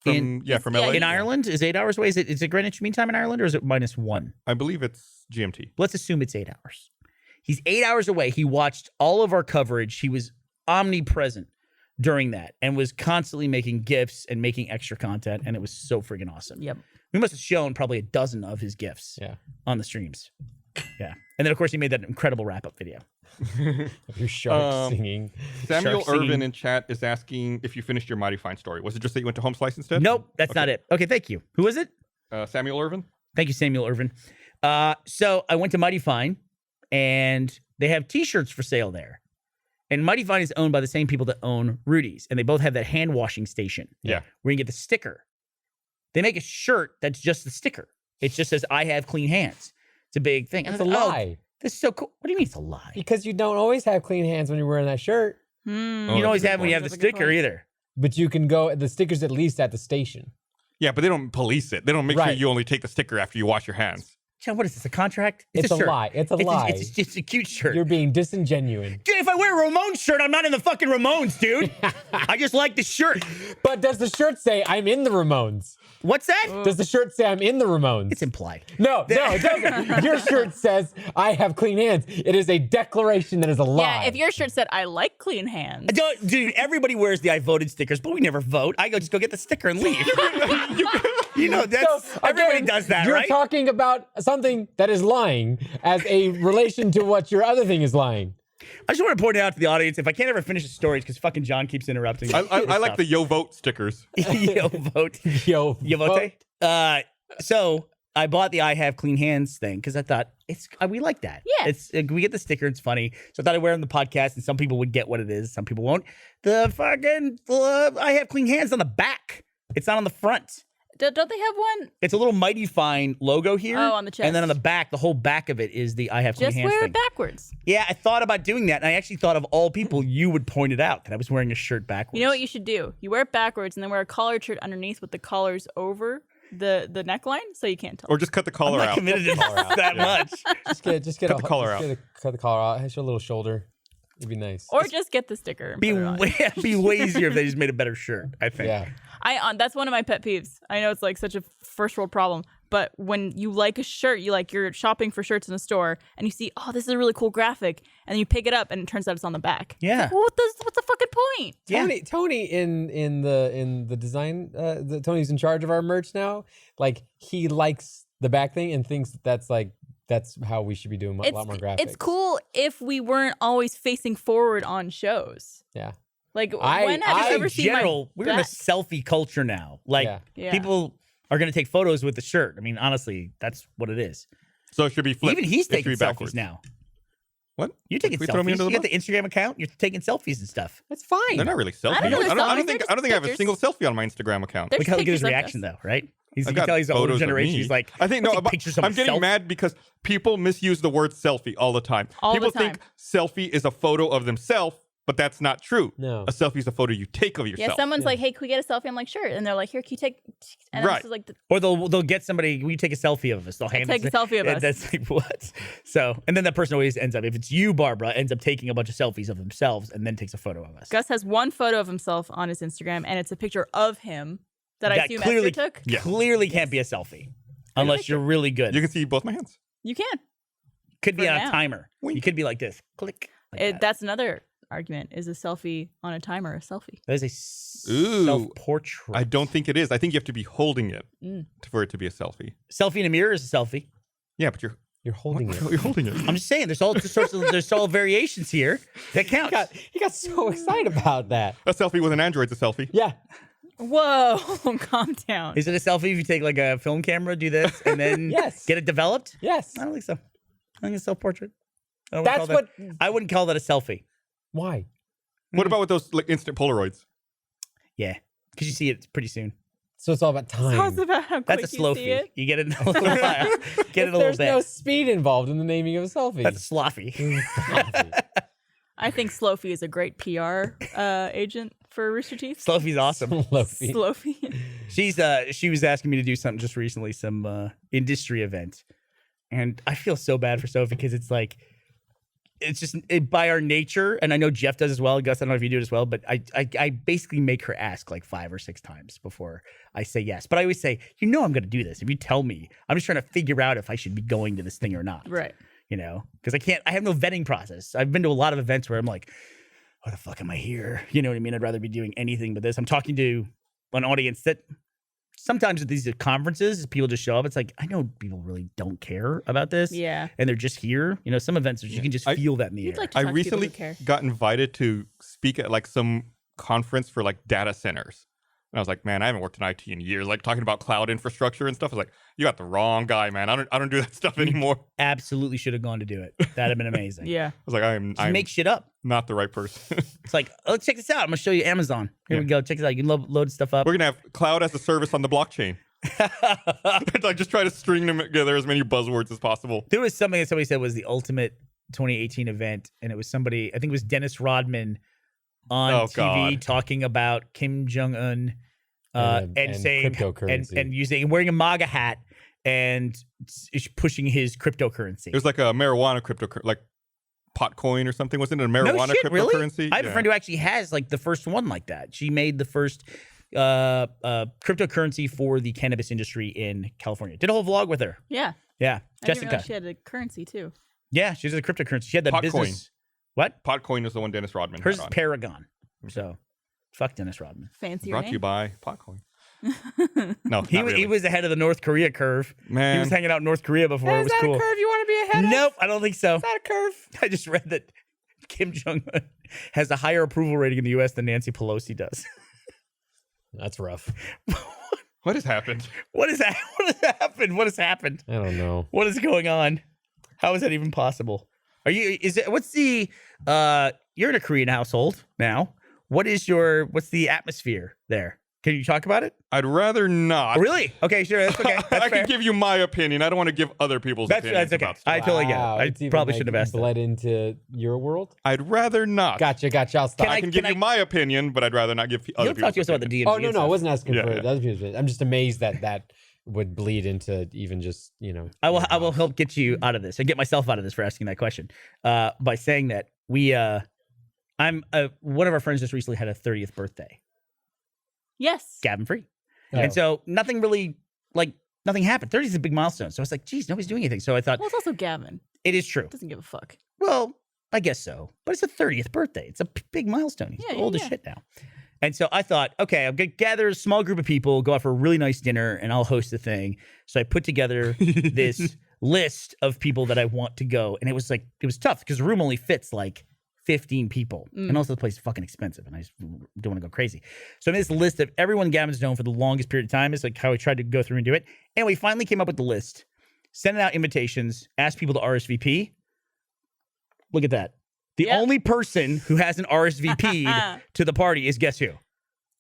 From LA. in Ireland. Is 8 hours away? Is it Greenwich Mean Time in Ireland, or is it -1? I believe it's GMT. Let's assume it's 8 hours. He's 8 hours away. He watched all of our coverage. He was omnipresent during that and was constantly making GIFs and making extra content. And it was so freaking awesome. Yep. We must have shown probably a dozen of his GIFs on the streams. Yeah. And then, of course, he made that incredible wrap-up video. Your shark singing. Samuel Shark singing. Irvin in chat is asking if you finished your Mighty Fine story. Was it just that you went to Home Slice instead? Nope, that's not it. Okay, thank you. Who is it? Samuel Irvin? Thank you, Samuel Irvin. So I went to Mighty Fine, and they have T-shirts for sale there. And Mighty Fine is owned by the same people that own Rudy's, and they both have that hand washing station. Yeah. Where you can get the sticker. They make a shirt that's just the sticker. It just says, "I have clean hands." It's a big thing. It's a I was like, lie. This is so cool. What do you mean it's a lie? Because you don't always have clean hands when you're wearing that shirt. You Oh, don't always that's a have good when you have point. the That's a good sticker point. either. But you can go, the sticker's at least at the station. Yeah, but they don't police it. They don't make sure Right. you only take the sticker after you wash your hands. John, what is this, a contract? It's a shirt. lie. It's a lie. It's a cute shirt. You're being disingenuous. Dude, if I wear a Ramones shirt, I'm not in the fucking Ramones, dude. I just like the shirt. But does the shirt say, I'm in the Ramones? What's that? Does the shirt say, I'm in the Ramones? It's implied. No, it doesn't. Your shirt says, I have clean hands. It is a declaration that is a lie. Yeah, if your shirt said, I like clean hands. Dude, everybody wears the I voted stickers, but we never vote. I just go get the sticker and leave. You know, that's So, everybody again, does that, you're right? talking about something that is lying as a relation to what your other thing is lying. I just want to point out to the audience, if I can't ever finish the stories, because fucking John keeps interrupting. I like the Yo Vote stickers. Yo vote. Yo, You vote? So I bought the I have clean hands thing because I thought we like that. Yeah. We get the sticker. It's funny. So I thought I'd wear it on the podcast, and some people would get what it is. Some people won't. The fucking I have clean hands on the back. It's not on the front. Don't they have one? It's a little Mighty Fine logo here. Oh, on the chest. And then on the back, the whole back of it is the I have clean Just hands wear thing. it backwards. Yeah, I thought about doing that, and I actually thought of all people, you would point it out that I was wearing a shirt backwards. You know what you should do? You wear it backwards and then wear a collared shirt underneath with the collars over the neckline so you can't tell. Or just cut the I'm collar not out. committed to that much. Just get Cut the collar out. Cut the collar out. Show a little shoulder. It'd be nice. Or just get the sticker. And Be put it on. way easier if they just made a better shirt, I think. Yeah. That's one of my pet peeves. I know it's like such a first world problem, but when you like a shirt, you're shopping for shirts in a store and you see, oh, this is a really cool graphic, and then you pick it up and it turns out it's on the back. Yeah. Well, what's the fucking point? Yeah. Tony in the design, Tony's in charge of our merch now. Like, he likes the back thing and thinks that's how we should be doing a lot more graphics. It's cool if we weren't always facing forward on shows. Yeah. Like, when have you ever seen general, my we're in a back? selfie culture now. Like, Yeah. people are going to take photos with the shirt. I mean, honestly, that's what it is. So it should be flipped. Even he's It should taking be selfies backwards. now. What? You're taking We throw me selfies. under You the got the Instagram account. You're taking selfies and stuff. It's fine. They're not really selfies. I don't know they're I don't selfies, think they're I have a just single selfie on my Instagram account. They're Look just at his pictures of reaction, us. though, right? You I've can tell he's an older photos of generation. me. He's like, I think "I'll no, take pictures of I'm getting myself." mad because people misuse the word selfie all the time. All the People think time. selfie is a photo of themselves, but that's not true. No. A selfie is a photo you take of yourself. Yeah, someone's like, "Hey, can we get a selfie?" I'm like, "Sure," and they're like, "Here, can you take?" And Right. this is like, Or they'll get somebody. Will you take a selfie of us? They'll hand take us a selfie of and us. That's like what? So, and then that person always ends up. If it's you, Barbara, ends up taking a bunch of selfies of themselves and then takes a photo of us. Gus has one photo of himself on his Instagram, and it's a picture of him that I That assume clearly- Esther took. Yeah. Clearly can't be a selfie unless you're really good. You can see both my hands. You can. Could be for on now. a timer. Wink. You could be like this. Click. Like that. That's another argument. Is a selfie on a timer a selfie? That is a Ooh. self-portrait. I don't think it is. I think you have to be holding it for it to be a selfie. Selfie in a mirror is a selfie. Yeah, but You're holding it. you're holding it. I'm just saying, there's all variations here that count. He got so excited about that. A selfie with an Android's a selfie. Yeah. Whoa, calm down. Is it a selfie if you take like a film camera, do this, and then Yes. get it developed? Yes. I don't think so. I think it's self-portrait. That's what. I wouldn't call that a selfie. Why? What about with those like instant Polaroids? Yeah, because you see it pretty soon. So it's all about time. So it's about how quick That's a slow you see fee. it. You get it in a little while. Get it a little There's bit. no speed involved in the naming of a selfie. That's sloppy. I think Slowfie is a great PR agent for Rooster Teeth. Slow-fee's awesome. Lofi. Slowfie. She was asking me to do something just recently, some industry event, and I feel so bad for Sophie because it's like, it's just by our nature, and I know Jeff does as well. Gus, I don't know if you do it as well, but I basically make her ask like 5 or 6 times before I say yes. But I always say, I'm going to do this. If you tell me, I'm just trying to figure out if I should be going to this thing or not. Right. Because I have no vetting process. I've been to a lot of events where I'm like, why the fuck am I here? You know what I mean? I'd rather be doing anything but this. I'm talking to an audience that sometimes at these conferences, people just show up. It's like, I know people really don't care about this. Yeah. And they're just here. Some events, you can just feel that in the air. You'd like to I talk to people who recently care. got invited to speak at like some conference for like data centers. And I was like, man, I haven't worked in IT in years. Like talking about cloud infrastructure and stuff. I was like, you got the wrong guy, man. I don't do that stuff anymore. I Absolutely should have gone to do it. That'd have been amazing. Yeah. was like, I'm Make shit up. not the right person. It's like, oh, check this out. I'm going to show you Amazon. Here we go. Check this out. You can load stuff up. We're gonna have cloud as a service on the blockchain. Like just try to string them together as many buzzwords as possible. There was something that somebody said was the ultimate 2018 event, and it was somebody, I think it was Dennis Rodman on TV God. talking about Kim Jong-un and saying cryptocurrency. and using wearing a MAGA hat and pushing his cryptocurrency. It was like a marijuana cryptocurrency, like Potcoin or something. Wasn't it a marijuana no shit, really? cryptocurrency? I have a friend who actually has like the first one like that. She made the first cryptocurrency for the cannabis industry in California. Did a whole vlog with her. Yeah. Yeah, I didn't Jessica. realize she had a currency too. Yeah, she's a cryptocurrency. She had that Potcoin. business. What? Potcoin was the one Dennis Rodman Hers had is on. Paragon. So, fuck Dennis Rodman. Fancier Brought name. to you by Potcoin. No, He not really. was ahead of the North Korea curve. Man. He was hanging out in North Korea before. It was cool. curve you want to be ahead Nope, I don't think so. Is that a curve? I just read that Kim Jong-un has a higher approval rating in the U.S. than Nancy Pelosi does. That's rough. What has happened? What is that? What has happened? What has happened? I don't know. What is going on? How is that even possible? What's the you're in a Korean household now. What's the atmosphere there? Can you talk about it? I'd rather not. Oh, really? Okay, sure. That's okay. That's I fair. can give you my opinion. I don't want to give other people's opinions. That's okay. about stuff. I totally get it. Wow, I it's even, probably like, should have asked that. bled into your world. I'd rather not. Gotcha. I'll stop. I can give you my opinion, but I'd rather not give You other don't talk people's to us about the opinion. DMV. Oh no, I wasn't asking Yeah, for yeah. other people's opinion. I'm just amazed that would bleed into even just I will help get you out of this and get myself out of this for asking that question by saying that one of our friends just recently had a 30th birthday, Yes. Gavin Free, Oh. and so nothing happened. 30 is a big milestone, so I was like, geez, nobody's doing anything. So I thought Well, it's also Gavin. it is true. Doesn't give a fuck. Well, I guess so, but it's a 30th birthday. It's a big milestone. He's Yeah, old as yeah. shit now. And so I thought, okay, I'm going to gather a small group of people, go out for a really nice dinner, and I'll host the thing. So I put together this list of people that I want to go. And it was tough because the room only fits like 15 people. And also the place is fucking expensive. And I just don't want to go crazy. So I made this list of everyone Gavin's known for the longest period of time. It's like how I tried to go through and do it. And we finally came up with the list, sending out invitations, asked people to RSVP. Look at that. The Yep. only person who hasn't RSVP'd to the party is guess who?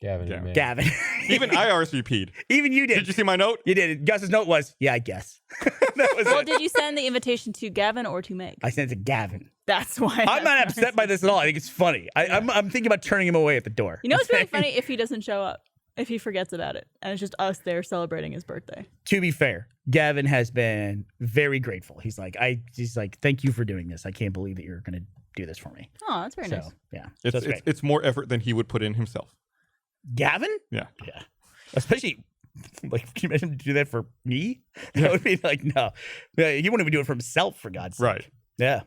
Gavin. Yeah. you man. Gavin. Even I RSVP'd. Even you did. Did you see my note? You did. Gus's note was, yeah, I guess. That was Well, it. did you send the invitation to Gavin or to Meg? I sent it to Gavin. That's why. I'm not upset by this at all. I think it's funny. I'm thinking about turning him away at the door. You know what's really funny? If he doesn't show up, if he forgets about it, and it's just us there celebrating his birthday. To be fair, Gavin has been very grateful. He's like, thank you for doing this. I can't believe that you're going to do this for me. Oh, that's very So, nice. yeah. So it's great. It's more effort than he would put in himself. Gavin? Yeah. Yeah. Especially, like, can you imagine him do that for me? That would be like, no. Yeah, he wouldn't even do it for himself, for God's sake. Right. Yeah.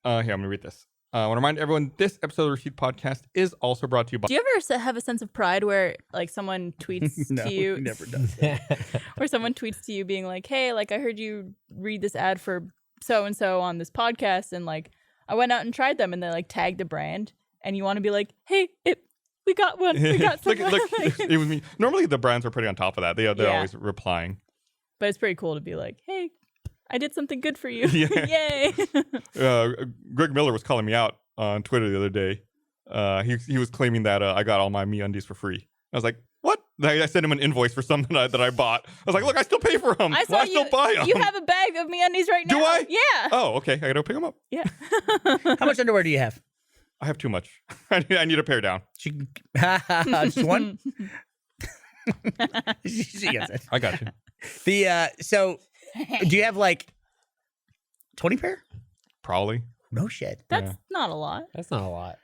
Here, I'm going to read this. I want to remind everyone this episode of the Receipt Podcast is also brought to you by. Do you ever have a sense of pride where like someone tweets No, to you, he never does that. where someone tweets to you being like, "Hey, like I heard you read this ad for so and so on this podcast, and like I went out and tried them, and they like tagged the brand, and you want to be like, hey, we got one, we got some." look, it was me. Normally the brands are pretty on top of that. They're Yeah. always replying. But it's pretty cool to be like, hey, I did something good for you. Yeah. Yay. Greg Miller was calling me out on Twitter the other day. He was claiming that I got all my MeUndies for free. I was like, what? I sent him an invoice for something that I bought. I was like, look, I still pay for them. I saw I still buy them. You have a bag of MeUndies right now. Do I? Yeah. Oh, okay. I gotta pick them up. Yeah. How much underwear do you have? I have too much. I need a pair down. Just one? Yes. I got you. So do you have like 20 pair? Probably. No shit. That's not a lot. That's not a lot.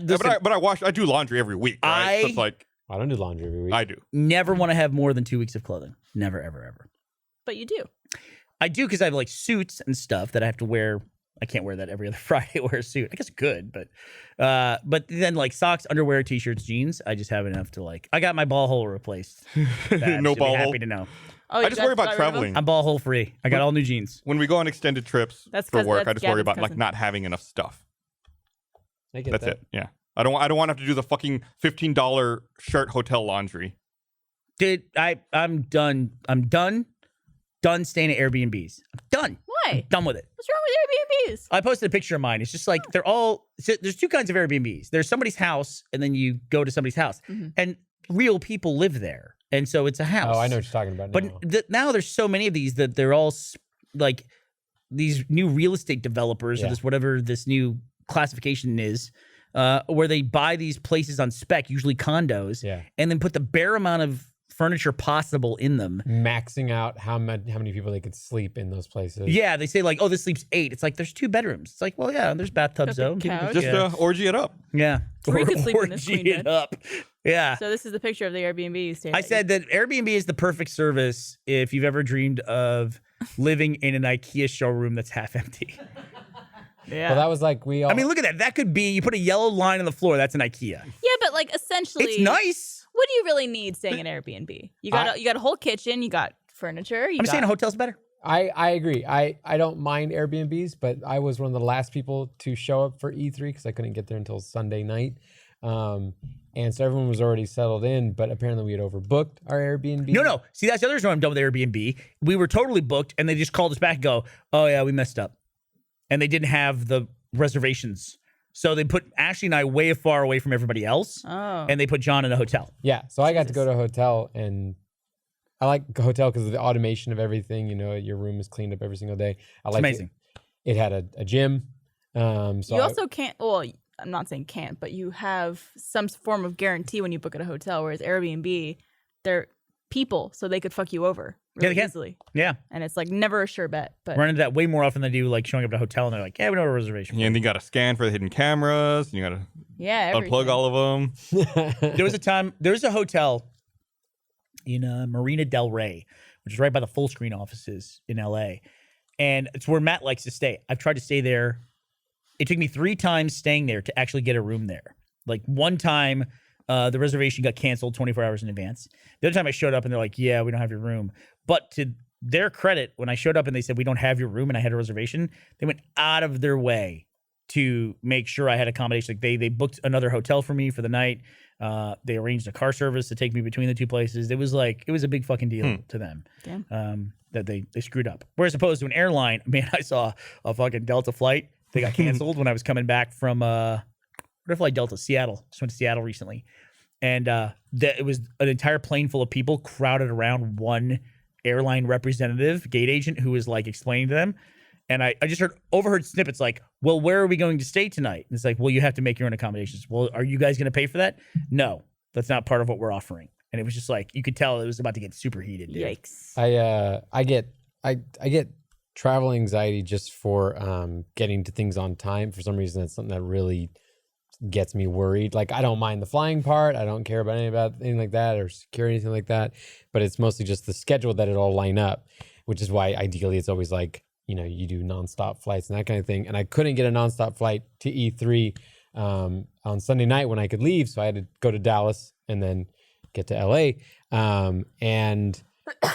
Listen, But I do laundry every week, right? So it's like I don't do laundry every week. I do. never want to have more than 2 weeks of clothing. Never, ever, ever. But you do. I do because I have like suits and stuff that I have to wear. I can't wear that every other Friday. Wear a suit. I guess I could, but then like socks, underwear, t-shirts, jeans. I just have enough to like. I got my ball hole replaced. Babs, No you'll be ball happy hole. to know. Oh, I just worry about traveling. I'm ball hole free. I got all new jeans. When we go on extended trips That's for 'cause work, I that's just worry Gavin's about like cousin. not having enough stuff. I get That's that. it. Yeah. I don't want to have to do the fucking $15 shirt hotel laundry. Dude, I'm done. I'm done staying at Airbnbs. I'm done. Why? Done with it. What's wrong with Airbnbs? I posted a picture of mine. It's just like they're all. So there's two kinds of Airbnbs. There's somebody's house, and then you go to somebody's house, and real people live there, and so it's a house. Oh, I know what you're talking about now. But now there's so many of these that they're all like these new real estate developers or this whatever this new classification is, where they buy these places on spec, usually condos, and then put the bare amount of furniture possible in them, maxing out how many people they could sleep in those places. Yeah, they say like, oh, this sleeps 8. It's like there's 2 bedrooms. It's like, well, yeah, there's bathtubs Got though. the couch. Just orgy it up. Yeah, Or you could sleep in this orgy queen it bed. up. Yeah. So this is the picture of the Airbnb you stayed I at. said that Airbnb is the perfect service if you've ever dreamed of living in an IKEA showroom that's half empty. Yeah. Well, that was like we all. I mean, look at that. That could be, you put a yellow line on the floor, that's an IKEA. Yeah, but like essentially, It's nice. What do you really need staying in Airbnb? You got a whole kitchen, you got furniture. I'm saying a hotel's better. I agree. I don't mind Airbnbs, but I was one of the last people to show up for E3 because I couldn't get there until Sunday night. And so everyone was already settled in, but apparently we had overbooked our Airbnb. No. See, that's the other reason I'm done with Airbnb. We were totally booked, and they just called us back and go, oh, yeah, we messed up. And they didn't have the reservations. So they put Ashley and I way far away from everybody else, Oh. and they put John in a hotel. Yeah, so I got to go to a hotel, and I like a hotel because of the automation of everything. You know, your room is cleaned up every single day. It's amazing. It had a gym. So You also can't, well, I'm not saying can't, but you have some form of guarantee when you book at a hotel, whereas Airbnb, they're people, so they could fuck you over really they can. easily. Yeah. And it's like never a sure bet. But Run into that way more often than they do like showing up at a hotel, and they're like, yeah, we don't have a reservation. Yeah, and you got to scan for the hidden cameras. And you got to everything. unplug all of them. There was a hotel in Marina Del Rey, which is right by the full screen offices in LA. And it's where Matt likes to stay. I've tried to stay there. It took me 3 times staying there to actually get a room there. Like one time, the reservation got canceled 24 hours in advance. The other time I showed up and they're like, yeah, we don't have your room. But to their credit, when I showed up and they said, we don't have your room and I had a reservation, they went out of their way to make sure I had accommodation. Like they booked another hotel for me for the night. They arranged a car service to take me between the 2 places. It was a big fucking deal to them. That they screwed up. Whereas opposed to an airline, man, I saw a fucking Delta flight. They got canceled when I was coming back from where did I fly Delta? Seattle. Just went to Seattle recently. And it was an entire plane full of people crowded around one airline representative, gate agent, who was like explaining to them. And I just overheard snippets like, well, where are we going to stay tonight? And it's like, well, you have to make your own accommodations. Well, are you guys going to pay for that? No, that's not part of what we're offering. And it was just like, you could tell it was about to get super heated. Dude. Yikes. I get travel anxiety just for getting to things on time. For some reason, that's something that really gets me worried. Like, I don't mind the flying part. I don't care about anything like that or security, anything like that. But it's mostly just the schedule that it all line up, which is why ideally it's always like, you do nonstop flights and that kind of thing. And I couldn't get a nonstop flight to E3 on Sunday night when I could leave. So I had to go to Dallas and then get to LA. And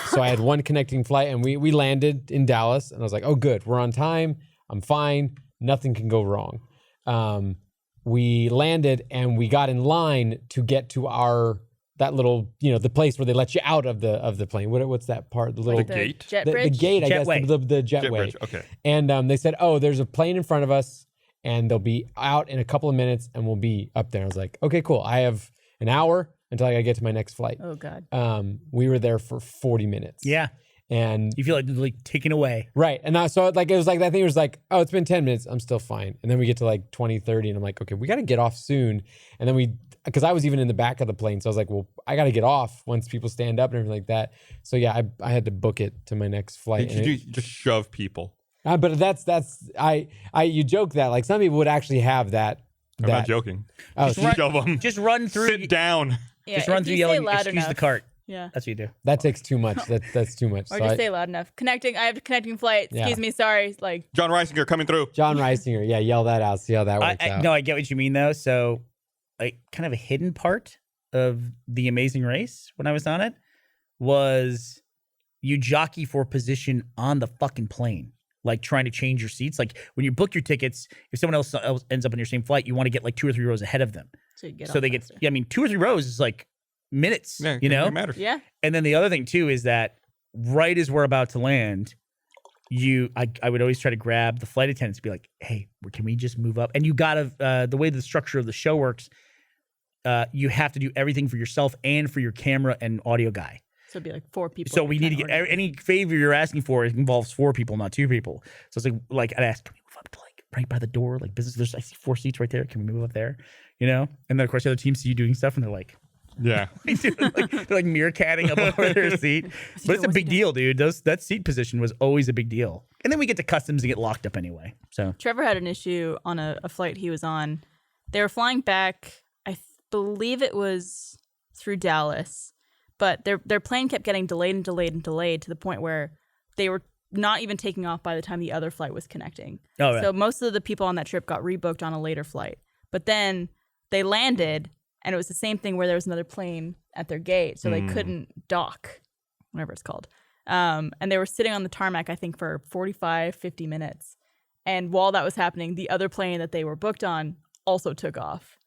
so I had one connecting flight and we landed in Dallas and I was like, oh, good. We're on time. I'm fine. Nothing can go wrong. We landed and we got in line to get to that little, the place where they let you out of the plane. What's that part? The little the gate? Jet the bridge? gate, I guess, Jetway. the jetway. Jet bridge. Okay. And they said, oh, there's a plane in front of us and they'll be out in a couple of minutes and we'll be up there. I was like, okay, cool. I have an hour until I gotta get to my next flight. Oh God. We were there for 40 minutes. Yeah. And You feel like taken away. right. And so like, it was like, that thing was like, oh, it's been 10 minutes. I'm still fine. And then we get to like 20, 30 and I'm like, okay, we got to get off soon. And then because I was even in the back of the plane. So I was like, well, I got to get off once people stand up and everything like that. So yeah, I had to book it to my next flight. Did you just shove people? But you joke that like some people would actually have that. I'm not joking. Oh, Just shove them. Just run through. Sit down. Yeah, Just run if through you say yelling, loud excuse the enough- cart. Yeah. That's what you do. that takes too much. That's too much. Or So just say loud enough. Connecting. I have a connecting flight. Yeah. Excuse me. Sorry. Like, John Reisinger coming through. John Reisinger, yeah, yell that out. See how that works out. No, I get what you mean though. So, like, kind of a hidden part of the Amazing Race when I was on it was you jockey for position on the fucking plane, like trying to change your seats. Like when you book your tickets, if someone else ends up on your same flight, you want to get like 2 or 3 rows ahead of them. so you get So off they get, faster. yeah, I mean, 2 or 3 rows is like minutes, Yeah, you know? It matters. Yeah. And then the other thing too is that right as we're about to land, I would always try to grab the flight attendants to be like, hey, can we just move up? And you gotta, the way the structure of the show works, you have to do everything for yourself and for your camera and audio guy. So it'd be like 4 people. So we need to get any favor you're asking for involves 4 people, not 2 people. So it's like I'd ask, can we move up to like right by the door, like business? I see 4 seats right there. Can we move up there? And then of course the other teams see you doing stuff, and they're like, Yeah. they're like meerkatting up over their seat. But it's a big deal, dude. That seat position was always a big deal. And then we get to customs and get locked up anyway. So Trevor had an issue on a flight he was on. They were flying back, believe it was through Dallas, but their plane kept getting delayed to the point where they were not even taking off by the time the other flight was connecting. Oh, right. So most of the people on that trip got rebooked on a later flight. But then they landed, and it was the same thing where there was another plane at their gate, so they couldn't dock, whatever it's called. And they were sitting on the tarmac, I think, for 45, 50 minutes. And while that was happening, the other plane that they were booked on also took off.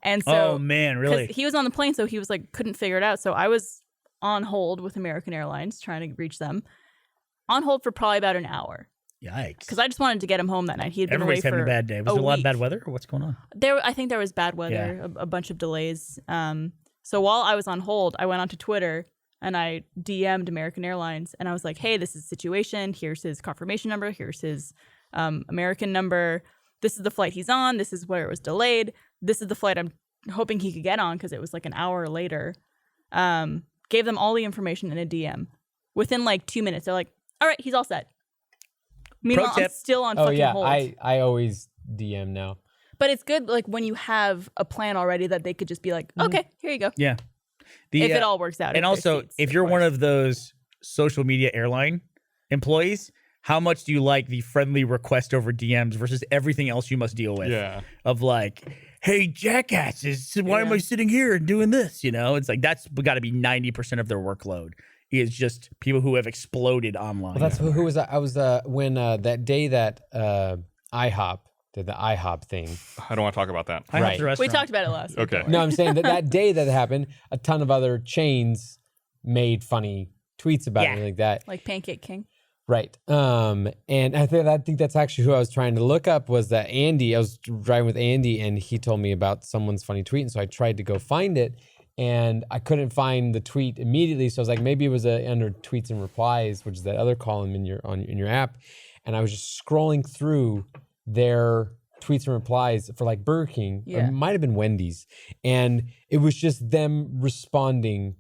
And so, oh man, really? 'cause he was on the plane, so he was like, couldn't figure it out. So I was on hold with American Airlines trying to reach them, on hold for probably about an hour. Yikes. Because I just wanted to get him home that night. He had been away Everybody's having for a bad day. Was a there a lot of week. bad weather, or what's going on? I think there was bad weather, a bunch of delays. So while I was on hold, I went onto Twitter and I DM'd American Airlines, and I was like, hey, this is the situation. Here's his confirmation number. Here's his American number. This is the flight he's on. This is where it was delayed. This is the flight I'm hoping he could get on, because it was like an hour later. Gave them all the information in a DM. Within like 2 minutes, they're like, all right, he's all set. Meanwhile, I'm tip. still on Oh fucking yeah, hold. I always DM now. But it's good, like, when you have a plan already, that they could just be like, okay, here you go. Yeah. If it all works out. And if there's also, seats, if you're one course. of those social media airline employees, how much do you like the friendly request over DMs versus everything else you must deal with? Yeah. Of like, hey, jackasses, why am I sitting here and doing this? It's like that's got to be 90% of their workload is just people who have exploded online. Well, that's who was I was when that day that IHOP did the IHOP thing. I don't want to talk about that. I right. have the We restaurant. talked about it last week. Okay. No, I'm saying that day that happened, a ton of other chains made funny tweets about it like that. Like Pancake King. Right. And I think that's actually who I was trying to look up was that Andy. I was driving with Andy and he told me about someone's funny tweet. And so I tried to go find it and I couldn't find the tweet immediately. So I was like, maybe it was under tweets and replies, which is that other column in your app. And I was just scrolling through their tweets and replies for like Burger King. Yeah. Or it might have been Wendy's. And it was just them responding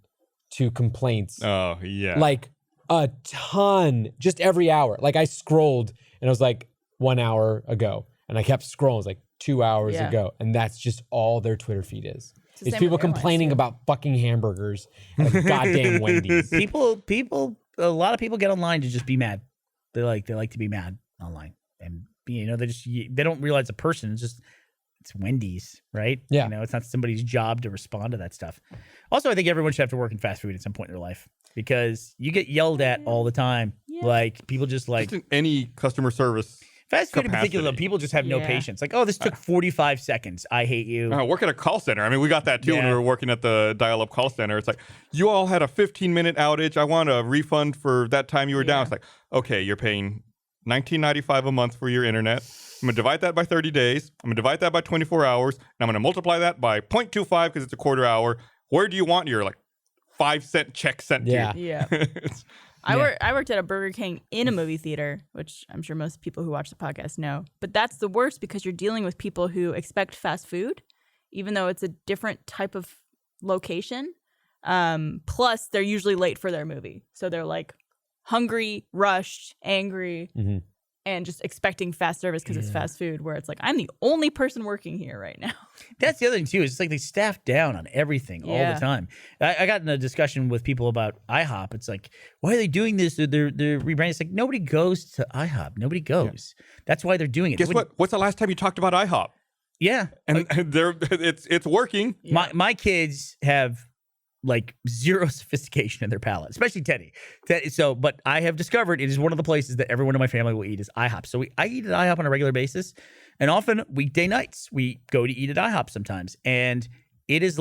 to complaints. Oh, yeah. Like a ton, just every hour. Like I scrolled and it was like 1 hour ago, and I kept scrolling. It was like 2 hours Yeah. ago, and that's just all their Twitter feed is. the It's same people with airlines, complaining too. about fucking hamburgers at a goddamn Wendy's. People, a lot of people get online to just be mad. They like to be mad online, and they don't realize a person. It's Wendy's, right? Yeah. It's not somebody's job to respond to that stuff. Also, I think everyone should have to work in fast food at some point in their life because you get yelled at all the time. Yeah. Like people just in any customer service. fast food in particular. capacity. People just have no Yeah. patience. Like, oh, this took 45 seconds. I hate you. Work at a call center. I mean, we got that too when Yeah. we were working at the dial-up call center. It's like, you all had a 15-minute outage. I want a refund for that time you were down. Yeah. It's like, okay, you're paying $19.95 a month for your internet. I'm going to divide that by 30 days. I'm going to divide that by 24 hours. And I'm going to multiply that by 0.25 because it's a quarter hour. Where do you want your 5-cent check sent Yeah. to? Yeah. It's- I worked at a Burger King in a movie theater, which I'm sure most people who watch the podcast know. But that's the worst because you're dealing with people who expect fast food, even though it's a different type of location. Plus, they're usually late for their movie. So they're hungry, rushed, angry, Mhm. and just expecting fast service because it's fast food, where it's I'm the only person working here right now. That's the other thing too. Is it's they staff down on everything all Yeah. the time. I got in a discussion with people about IHOP. It's like, why are they doing this? They're rebranding. It's like nobody goes to IHOP. Nobody goes. That's why they're doing it. Guess what? What's the last time you talked about IHOP? Yeah. And it's working. Yeah. My kids have zero sophistication in their palate, especially Teddy. So, but I have discovered it is one of the places that everyone in my family will eat is IHOP. So I eat at IHOP on a regular basis, and often weekday nights we go to eat at IHOP sometimes, and it is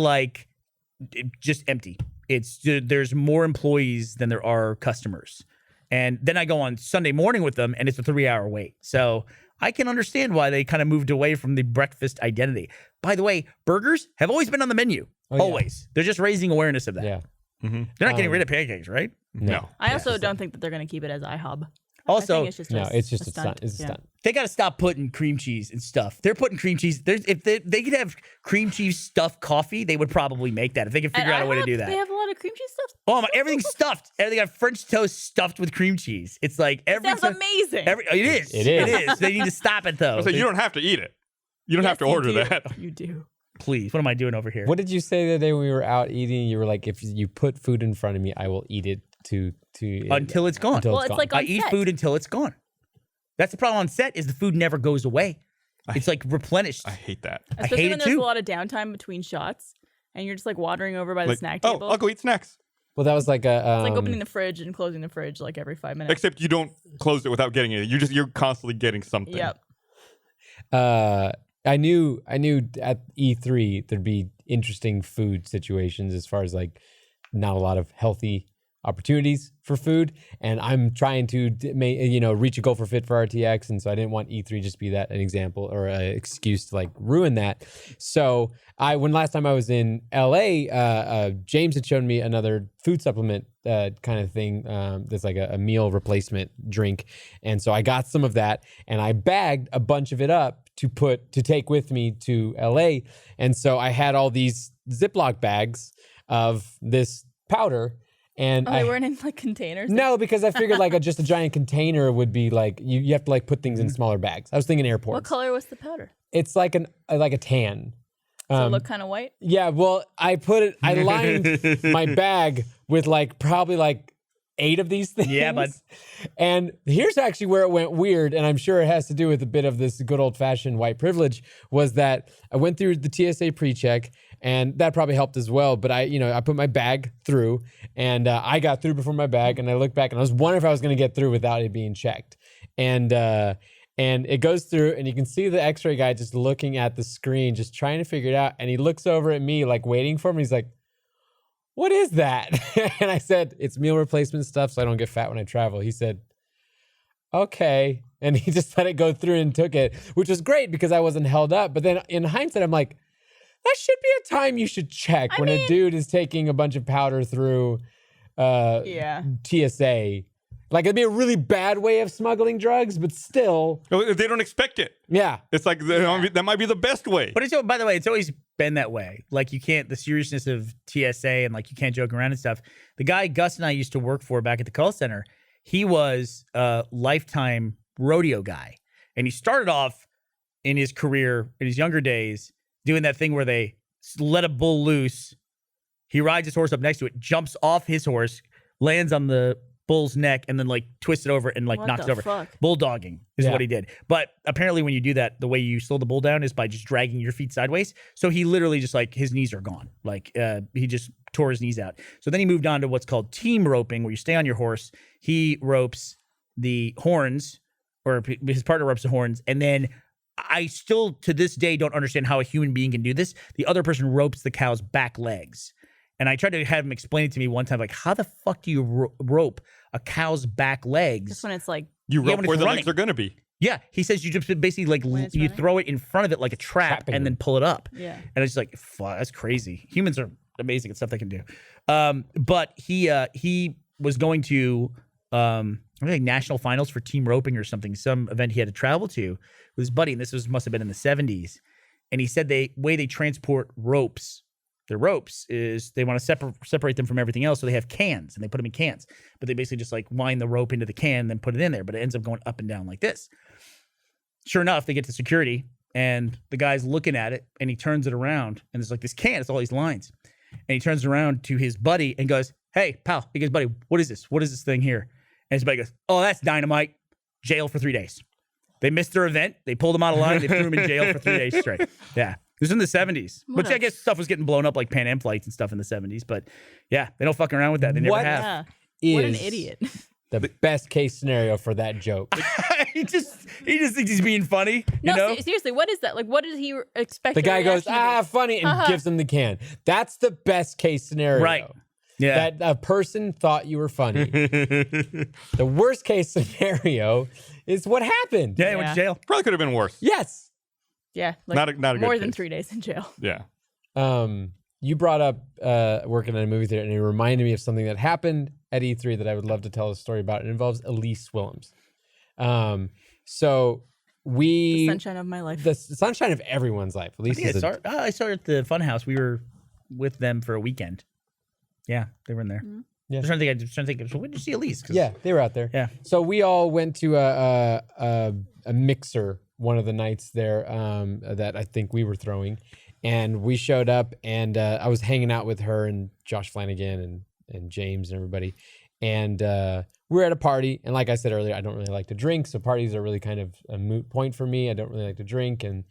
just empty. There's more employees than there are customers, and then I go on Sunday morning with them, and it's a 3-hour wait. So I can understand why they kind of moved away from the breakfast identity. By the way, burgers have always been on the menu. Oh, yeah. Always. They're just raising awareness of that. Yeah. Mm-hmm. They're not getting rid of pancakes, right? No. I also don't think that they're going to keep it as IHOB. Also, I think it's just No, it's just a stunt. It's a Yeah. stunt. they got to stop putting cream cheese and stuff. They're putting cream cheese. If they could have cream cheese stuffed coffee, they would probably make that if they could figure At out a way to IHOP, do that. They have a lot of cream cheese stuff. Oh my! Everything's stuffed. They got French toast stuffed with cream cheese. It's like every Sounds time. amazing. It is. It is. It is. They need to stop it though. So you don't have to eat it. You don't have to Yes, you order do. that. You do. Please. What am I doing over here? What did you say the day when we were out eating? You were like, if you put food in front of me, I will eat it Until it's gone. Until Well, it's it's gone. like I on eat set. food until it's gone. That's the problem on set is the food never goes away. It's replenished. I hate that. Especially hate when it there's too. a lot of downtime between shots and you're just wandering over by the snack oh, table. I'll go eat snacks. Well, that was like a. It's like opening the fridge and closing the fridge every 5 minutes. Except you don't close it without getting it. You're constantly getting something. Yep. I knew at E3 there'd be interesting food situations as far as not a lot of healthy opportunities for food, and I'm trying to reach a goal for Fit for RTX, and so I didn't want E3 just be an example or an excuse to ruin that. So when last time I was in LA, James had shown me another food supplement kind of thing that's like a meal replacement drink, and so I got some of that and I bagged a bunch of it up to take with me to LA, and so I had all these Ziploc bags of this powder. And They weren't in containers. no, because I figured just a giant container would be you have to put things in smaller bags. I was thinking airports. What color was the powder? It's like a tan. Does it look kind of white? Yeah, well, I lined my bag with probably 8 of these things. Yeah, bud. And here's actually where it went weird, and I'm sure it has to do with a bit of this good old-fashioned white privilege, was that I went through the TSA pre-check, and that probably helped as well. But I put my bag through, and I got through before my bag, and I looked back, and I was wondering if I was going to get through without it being checked. And it goes through, and you can see the X-ray guy just looking at the screen, just trying to figure it out. And he looks over at me, waiting for me. He's like, "What is that?" And I said, "It's meal replacement stuff, so I don't get fat when I travel." He said, "Okay." And he just let it go through and took it, which was great because I wasn't held up. But then in hindsight, I'm like, that should be a time you should check when a dude is taking a bunch of powder through Yeah. TSA. It'd be a really bad way of smuggling drugs, but still. They don't expect it. Yeah. It's that might be the best way. But by the way, it's always been that way. You can't, the seriousness of TSA and you can't joke around and stuff. The guy Gus and I used to work for back at the call center, he was a lifetime rodeo guy. And he started off in his career, in his younger days, doing that thing where they let a bull loose. He rides his horse up next to it, jumps off his horse, lands on the bull's neck and then like twists it over and like What knocks the it over. fuck? Bulldogging is Yeah. what he did. But apparently when you do that, the way you slow the bull down is by just dragging your feet sideways. So he literally just like his knees are gone. Like he just tore his knees out. So then he moved on to what's called team roping, where you stay on your horse. He ropes the horns, or his partner ropes the horns, and then I still to this day don't understand how a human being can do this. The other person ropes the cow's back legs. And I tried to have him explain it to me one time, like, how the fuck do you rope a cow's back legs? Just when it's like, You Yeah, rope when where it's the running. legs are going to be. Yeah, he says you just basically like When it's you running? throw it in front of it like a trap Trapping and then them. pull it up. yeah. And it's just like, fuck, that's crazy. Humans are amazing at stuff they can do. But he was going to I think national finals for team roping or something, some event he had to travel to with his buddy, and this must have been in the 70s. And he said the way they transport their ropes is they want to separate them from everything else, so they have cans and they put them in cans. But they basically just like wind the rope into the can and then put it in there, but it ends up going up and down like this. Sure enough, they get to security and the guy's looking at it and he turns it around and there's like this can, it's all these lines. And he turns around to his buddy and goes, "Hey, pal," he goes, "Buddy, what is this? What is this thing here?" And his buddy goes, "Oh, that's dynamite. Jail for 3 days." They missed their event. They pulled him out of line. They threw him in jail for 3 days straight. Yeah. It was in the 70s. What Which a- I guess stuff was getting blown up like Pan Am flights and stuff in the 70s. But yeah, they don't fucking around with that. They never What? have. Yeah. What an Is idiot. the best case scenario for that joke. he just thinks he's being funny. No, you know? seriously, what is that? Like, what did he expect? The your guy goes, reaction to be? funny, and gives him the can. That's the best case scenario. Right. Yeah. That a person thought you were funny. The worst case scenario is what happened. Yeah, he went to jail. Probably could have been worse. Yes. Yeah. Like, Not a good more than case. 3 days in jail. Yeah. You brought up working at a movie theater, and it reminded me of something that happened at E3 that I would love to tell a story about. It involves Elise Willems. So The sunshine of my life. the sunshine of everyone's life. Elise I is I started at the Funhouse. We were with them for a weekend. Yeah, they were in there. Yeah. I was trying to think. So when did you see Elise? 'Cause- yeah, they were out there. Yeah. So we all went to a mixer one of the nights there that I think we were throwing, and we showed up, and I was hanging out with her and Josh Flanagan and James and everybody, and we were at a party. And like I said earlier, I don't really like to drink, so parties are really kind of a moot point for me. I don't really like to drink, and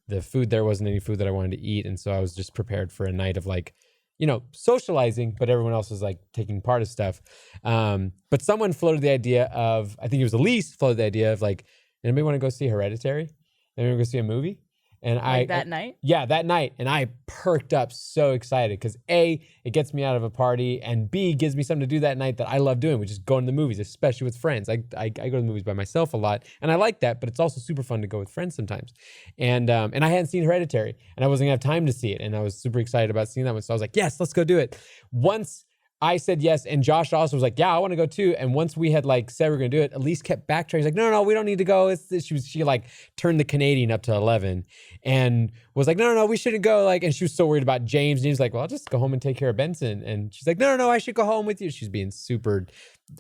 the food there wasn't any food that I wanted to eat, and so I was just prepared for a night of like, you know, socializing, but everyone else was like taking part of stuff. But someone floated the idea of, I think it was Elise floated the idea of like, anybody want to go see Hereditary? Anybody want to go see a movie? And Like that night? Yeah, that night. And I perked up so excited because A, it gets me out of a party, and B, gives me something to do that night that I love doing, which is going to the movies, especially with friends. I go to the movies by myself a lot, and I like that, but it's also super fun to go with friends sometimes. And I hadn't seen Hereditary, and I wasn't gonna have time to see it, and I was super excited about seeing that one. So I was like, yes, let's go do it. Once I said yes, and Josh also was like, yeah, I want to go too. And once we had like said we're gonna do it, Elise kept backtracking. She's like, no, we don't need to go. She like turned the Canadian up to 11 and was like, no, we shouldn't go. Like, and she was so worried about James. And he was like, well, I'll just go home and take care of Benson. And she's like, no, I should go home with you. She's being super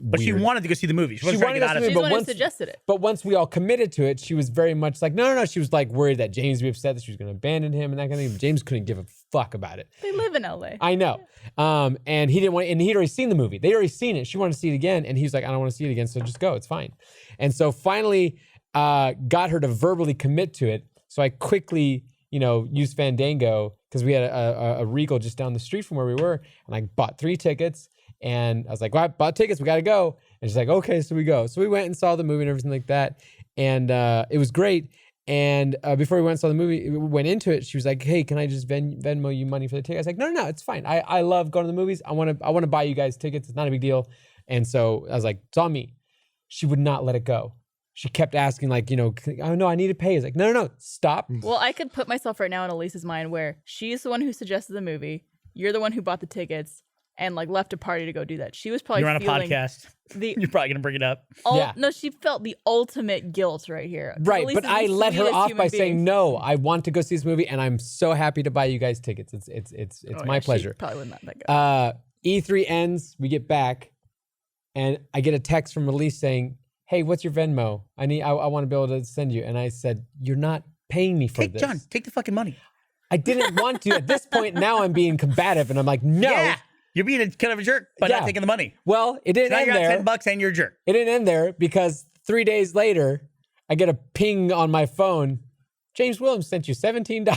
But she weird. wanted to go see the movie. She, She wasn't trying to wanted get out us of to it. She's but the one who once- suggested it. But once we all committed to it, she was very much like, no. She was like worried that James would be upset that she was going to abandon him and that kind of thing. James couldn't give a fuck about it. They live in LA. I know. And he didn't want, and he'd already seen the movie. They'd already seen it. She wanted to see it again. And he was like, I don't want to see it again. So just go. It's fine. And so finally got her to verbally commit to it. So I quickly, used Fandango because we had a Regal just down the street from where we were. And I bought 3 tickets. And I was like, well, I bought tickets. We got to go. And she's like, okay, so we go. So we went and saw the movie and everything like that. And it was great. And before we went and saw the movie, we went into it. She was like, hey, can I just Venmo you money for the ticket? I was like, no, it's fine. I love going to the movies. I want to buy you guys tickets. It's not a big deal. And so I was like, it's on me. She would not let it go. She kept asking like, oh no, I need to pay. I was like, no, stop. Well, I could put myself right now in Elise's mind where she's the one who suggested the movie. You're the one who bought the tickets and like left a party to go do that. She was probably You're on a feeling podcast. the You're probably going to bring it up. Yeah. No, she felt the ultimate guilt right here. Right, Elise but is the I let her sweetest off human by being. saying no. I want to go see this movie, and I'm so happy to buy you guys tickets. It's Oh, my yeah, she pleasure. probably wouldn't let that go. E3 ends, we get back, and I get a text from Elise saying, "Hey, what's your Venmo? I want to be able to send you." And I said, "You're not paying me for this." John, take the fucking money. I didn't want to. At this point, now I'm being combative, and I'm like, "No, Yeah. You're being kind of a jerk by Yeah. not taking the money. Well, it didn't Now end you're there. at $10 and you're a jerk. It didn't end there because 3 days later, I get a ping on my phone. James Williams sent you $17.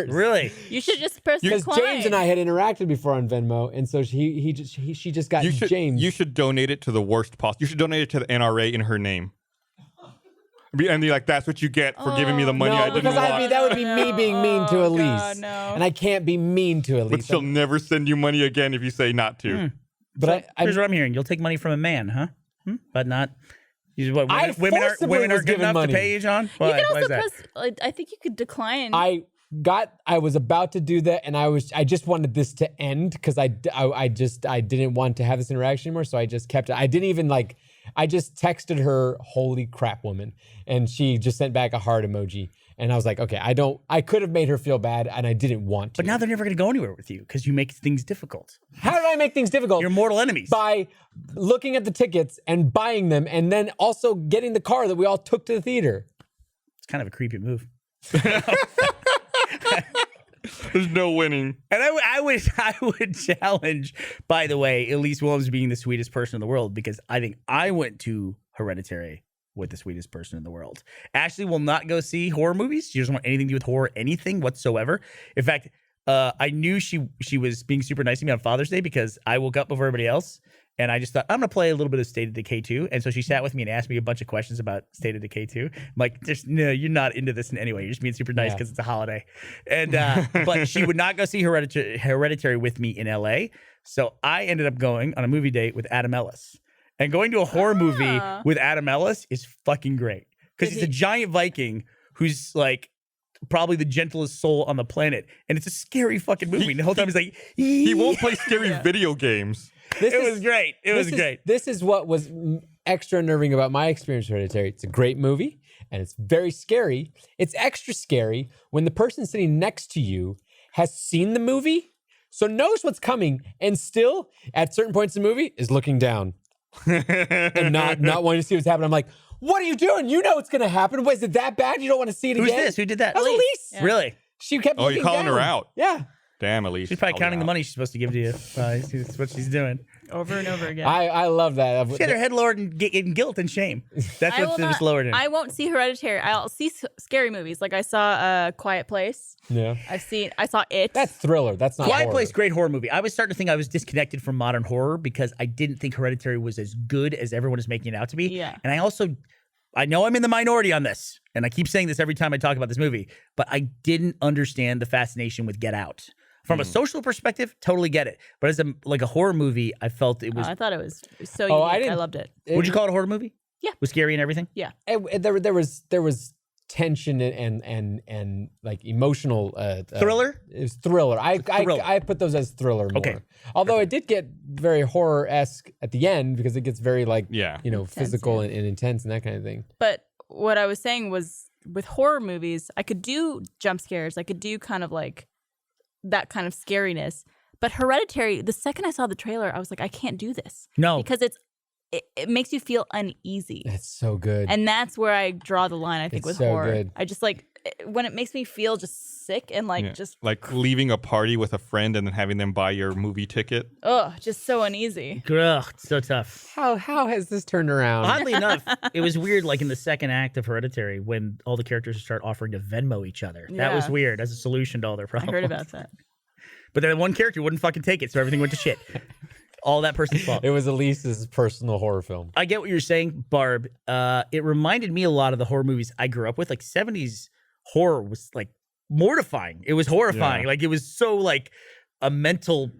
Really? You should just press Because decline. James and I had interacted before on Venmo, and so she just got James. You should donate it to the worst possible. You should donate it to the NRA in her name. And be like, that's what you get for giving me the money I no, didn't because want. that would be me being mean to Elise, God, no. and I can't be mean to Elise. But she'll never send you money again if you say not to. But Here's what I'm hearing. You'll take money from a man, huh? But not. What, I women aren't forcibly was good given enough money. to pay you, John? You Why can is also that? press. I think you could decline. I was about to do that, and I just wanted this to end because I didn't want to have this interaction anymore, so I just kept it. I didn't even I just texted her, "Holy crap, woman," and she just sent back a heart emoji, and I was like, okay, I could have made her feel bad, and I didn't want to. But now they're never going to go anywhere with you because you make things difficult. How did I make things difficult? You're mortal enemies. By looking at the tickets and buying them, and then also getting the car that we all took to the theater. It's kind of a creepy move. There's no winning. And I would challenge, by the way, Elise Williams being the sweetest person in the world, because I think I went to Hereditary with the sweetest person in the world. Ashley will not go see horror movies. She doesn't want anything to do with horror, anything whatsoever. In fact, I knew she was being super nice to me on Father's Day because I woke up before everybody else. And I just thought, I'm going to play a little bit of State of Decay 2. And so she sat with me and asked me a bunch of questions about State of Decay 2. I'm like, no, you're not into this in any way. You're just being super nice because it's a holiday. And but she would not go see Hereditary with me in LA. So I ended up going on a movie date with Adam Ellis. And going to a horror movie with Adam Ellis is fucking great. Because he's a giant Viking who's like probably the gentlest soul on the planet. And it's a scary fucking movie. And the whole time he's like, He won't play scary video games. It was great. It was great. This is what was extra unnerving about my experience with Hereditary. It's a great movie, and it's very scary. It's extra scary when the person sitting next to you has seen the movie, so knows what's coming, and still, at certain points in the movie, is looking down and not wanting to see what's happening. I'm like, what are you doing? You know what's going to happen. Is it that bad? You don't want to see it Who's again? this? Who did that? That was Elise. Yeah. Really? She kept Oh, looking you're calling down. her out. Yeah. Damn, Elise. She's probably Call counting her the out. money she's supposed to give to you. That's what she's doing. over and over again. I love that. She had her head lowered in guilt and shame. That's what was lowered in. I won't see Hereditary. I'll see scary movies. Like I saw Quiet Place. Yeah. I saw It. That's thriller. That's not Quiet horror. Place, great horror movie. I was starting to think I was disconnected from modern horror because I didn't think Hereditary was as good as everyone is making it out to be. Yeah. And I know I'm in the minority on this, and I keep saying this every time I talk about this movie, but I didn't understand the fascination with Get Out. From a social perspective, totally get it. But as a horror movie, I felt it was. I thought it was so Oh, unique. I loved it. Would you call it a horror movie? Yeah. Was scary and everything? Yeah. There was tension and like emotional Thriller? It was thriller. Thriller. I put those as thriller more. Okay. Although it did get very horror-esque at the end because it gets very Intense, physical yeah. and intense and that kind of thing. But what I was saying was with horror movies, I could do jump scares. I could do kind of like that kind of scariness. But Hereditary, the second I saw the trailer, I was like, I can't do this. No. Because it makes you feel uneasy. That's so good. And that's where I draw the line, I think, It's with so horror. good. I just when it makes me feel just sick and Yeah. just leaving a party with a friend and then having them buy your movie ticket. just so uneasy. Ugh, it's so tough. how has this turned around? Oddly enough, it was weird, like in the second act of Hereditary, when all the characters start offering to Venmo each other. That was Yeah. weird as a solution to all their I problems. heard about that. But then one character wouldn't fucking take it, so everything went to shit. All that person's fault. It was Elise's personal horror film. I get what you're saying, Barb. It reminded me a lot of the horror movies I grew up with. Like 70s horror was like mortifying. It was horrifying. Yeah. Like it was so like a mental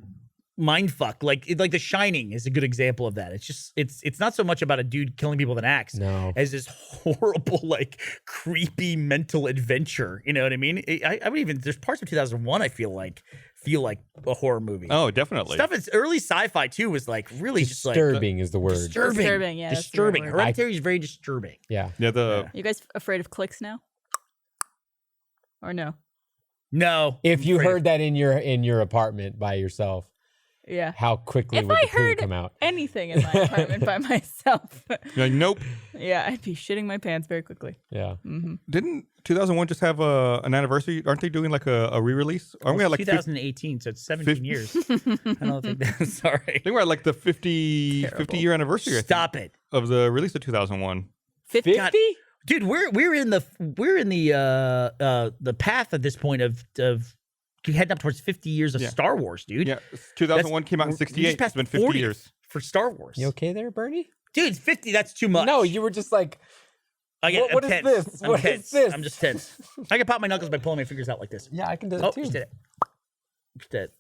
mind fuck. Like The Shining is a good example of that. It's just it's not so much about a dude killing people with an axe No. as this horrible, like creepy mental adventure. You know what I mean? I would even there's parts of 2001 I feel like a horror movie. Oh, definitely. Stuff is early sci-fi too was like really just like Disturbing is the word. disturbing. Yeah, that's the Disturbing. word. Hereditary is very disturbing. Yeah. Yeah, You guys afraid of clicks now? Or no? No. If you Afraid. heard that in your apartment by yourself, Yeah. how quickly If would I the poo heard come out? anything in my apartment by myself, You're like, nope. yeah, I'd be shitting my pants very quickly. Yeah. Didn't 2001 just have an anniversary? Aren't they doing like a re-release? Aren't we at like 2018, so it's 17 years. I don't think that's sorry. I think we're at like the 50 year anniversary. I think, Stop it. of the release of 2001. 50? God. Dude, we're in the path at this point of heading up towards 50 years of Star Wars, dude. Yeah, 2001 came out in We just '68. It's passed been 50 40 years. for Star Wars. You okay there, Bernie? Dude, 50, that's too much. No, you were just like, I'm what is tense. this? I'm What tense. is this? I'm just tense. I can pop my knuckles by pulling my fingers out like this. yeah, I can do Oh, that too. just did it. Just did it.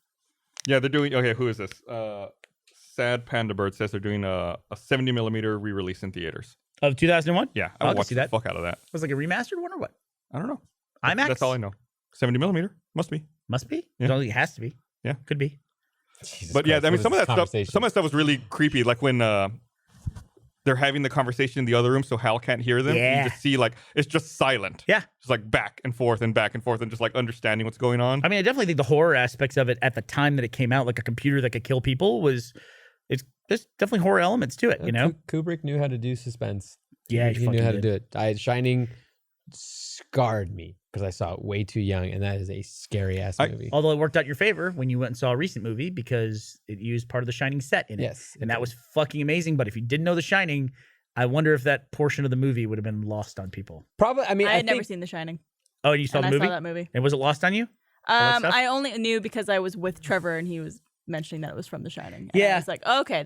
Yeah, they're doing. Okay, who is this? Sad Panda Bird says they're doing a 70 millimeter re-release in theaters. Of 2001? Yeah, I'll I go watched see the that. fuck out of that. Was it like a remastered one or what? I don't know. IMAX? That's all I know. 70 millimeter must be. Must be. Yeah. I don't think it has to be. Yeah. Could be. Jesus But yeah, Christ, I mean, what is some of this that conversation? was really creepy. Like when they're having the conversation in the other room, so Hal can't hear them. Yeah. You just see like it's just silent. Yeah. Just like back and forth and back and forth and just like understanding what's going on. I mean, I definitely think the horror aspects of it at the time that it came out, like a computer that could kill people, there's definitely horror elements to it, you know? Kubrick knew how to do suspense. Yeah, he knew how to do it. Shining scarred me because I saw it way too young, and that is a scary ass movie. Although it worked out your favor when you went and saw a recent movie because it used part of the Shining set in it. Yes, And that was fucking amazing. But if you didn't know the Shining, I wonder if that portion of the movie would have been lost on people. Probably. I mean, I had never think- seen The Shining. Oh, and you saw And the I movie? saw that movie. And was it lost on you? that stuff? I only knew because I was with Trevor and he was mentioning that it was from The Shining. And Yeah. I was like, oh, okay,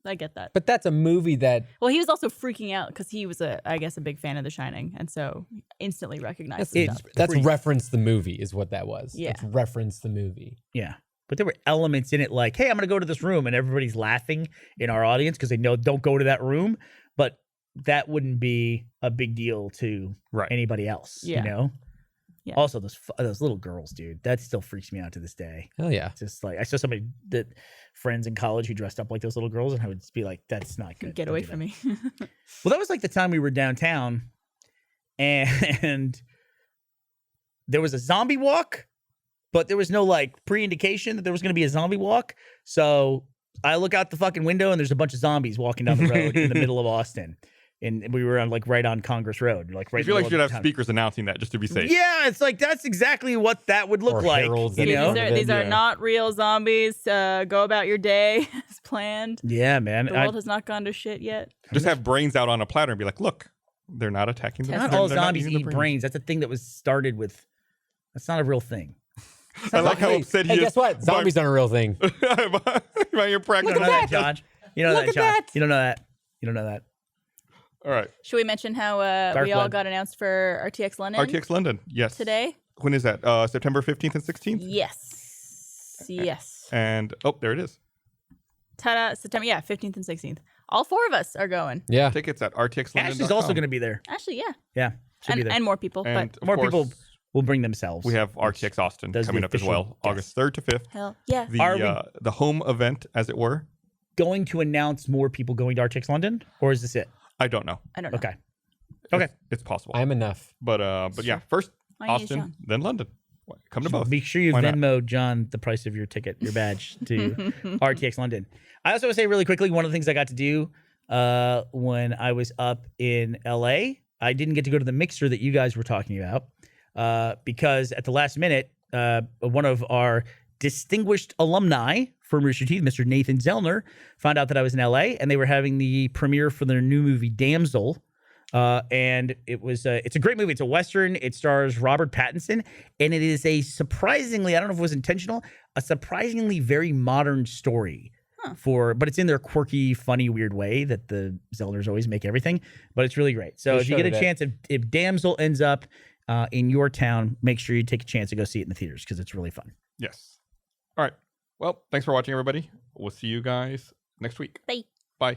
I get that. But that's a movie that Well, he was also freaking out because he was I guess, a big fan of The Shining, and so instantly recognized the stuff. that's pretty- reference the movie is what that was. Yeah. That's reference the movie. Yeah. But there were elements in it like, hey, I'm going to go to this room, and everybody's laughing in our audience because they know don't go to that room. But that wouldn't be a big deal to anybody else, Yeah. you know? Yeah. Also, those little girls, dude, that still freaks me out to this day. Hell yeah. Just like I saw somebody friends in college who dressed up like those little girls, and I would just be like, "That's not good. Get Don't away do from that." me. Well, that was like the time we were downtown, and there was a zombie walk, but there was no like pre-indication that there was going to be a zombie walk. So I look out the fucking window, and there's a bunch of zombies walking down the road in the middle of Austin. And we were on like right on Congress Road, like right. I feel like you should have town. speakers announcing that just to be safe. Yeah, it's like that's exactly what that would look Or like. heralds You that know? These are Yeah. not real zombies. Go about your day as planned. Yeah, man. The world has not gone to shit yet. Just have brains out on a platter and be like, look, they're not attacking them. Not They're all not zombies using the eat brains. That's a thing that was started with. That's not a real thing. I like how Hey, upset he hey, is. guess what? Zombies aren't a real thing. by your practice. You don't know that, John. You know Look that, at John. that. You don't know that. You don't know that. All right. Should we mention how Dark we all web. got announced for RTX London RTX London. Yes. today? When is that? September 15th and 16th? Yes. Yes. And, oh, there it is. Ta-da! September, 15th and 16th. All four of us are going. Yeah. Tickets at rtxlondon.com. Ashley's also going to be there. Actually, yeah. Yeah, she'll be there. And more people. And But of More course, people will bring themselves. we have RTX Austin does the coming up as official well, guest. August 3rd to 5th. hell yeah. Are we- The home event, as it were. going to announce more people going to RTX London, or is this it? I don't know. I don't know. Okay. Okay. It's possible. I'm enough. But yeah, first My name is Austin, John. then London. Come to both. Make sure you Why not? Venmo John the price of your ticket, your badge to RTX London. I also want to say really quickly, one of the things I got to do when I was up in LA, I didn't get to go to the mixer that you guys were talking about because at the last minute, one of our distinguished alumni from Rooster Teeth, Mr. Nathan Zellner, found out that I was in LA and they were having the premiere for their new movie Damsel. And it was it's a great movie. It's a Western. It stars Robert Pattinson, and it is a surprisingly, I don't know if it was intentional, a surprisingly very modern story but it's in their quirky, funny, weird way that the Zellners always make everything. But it's really great. So They if you get a showed it chance, if Damsel ends up in your town, make sure you take a chance to go see it in the theaters because it's really fun. Yes. All right. Well, thanks for watching, everybody. We'll see you guys next week. Bye. Bye.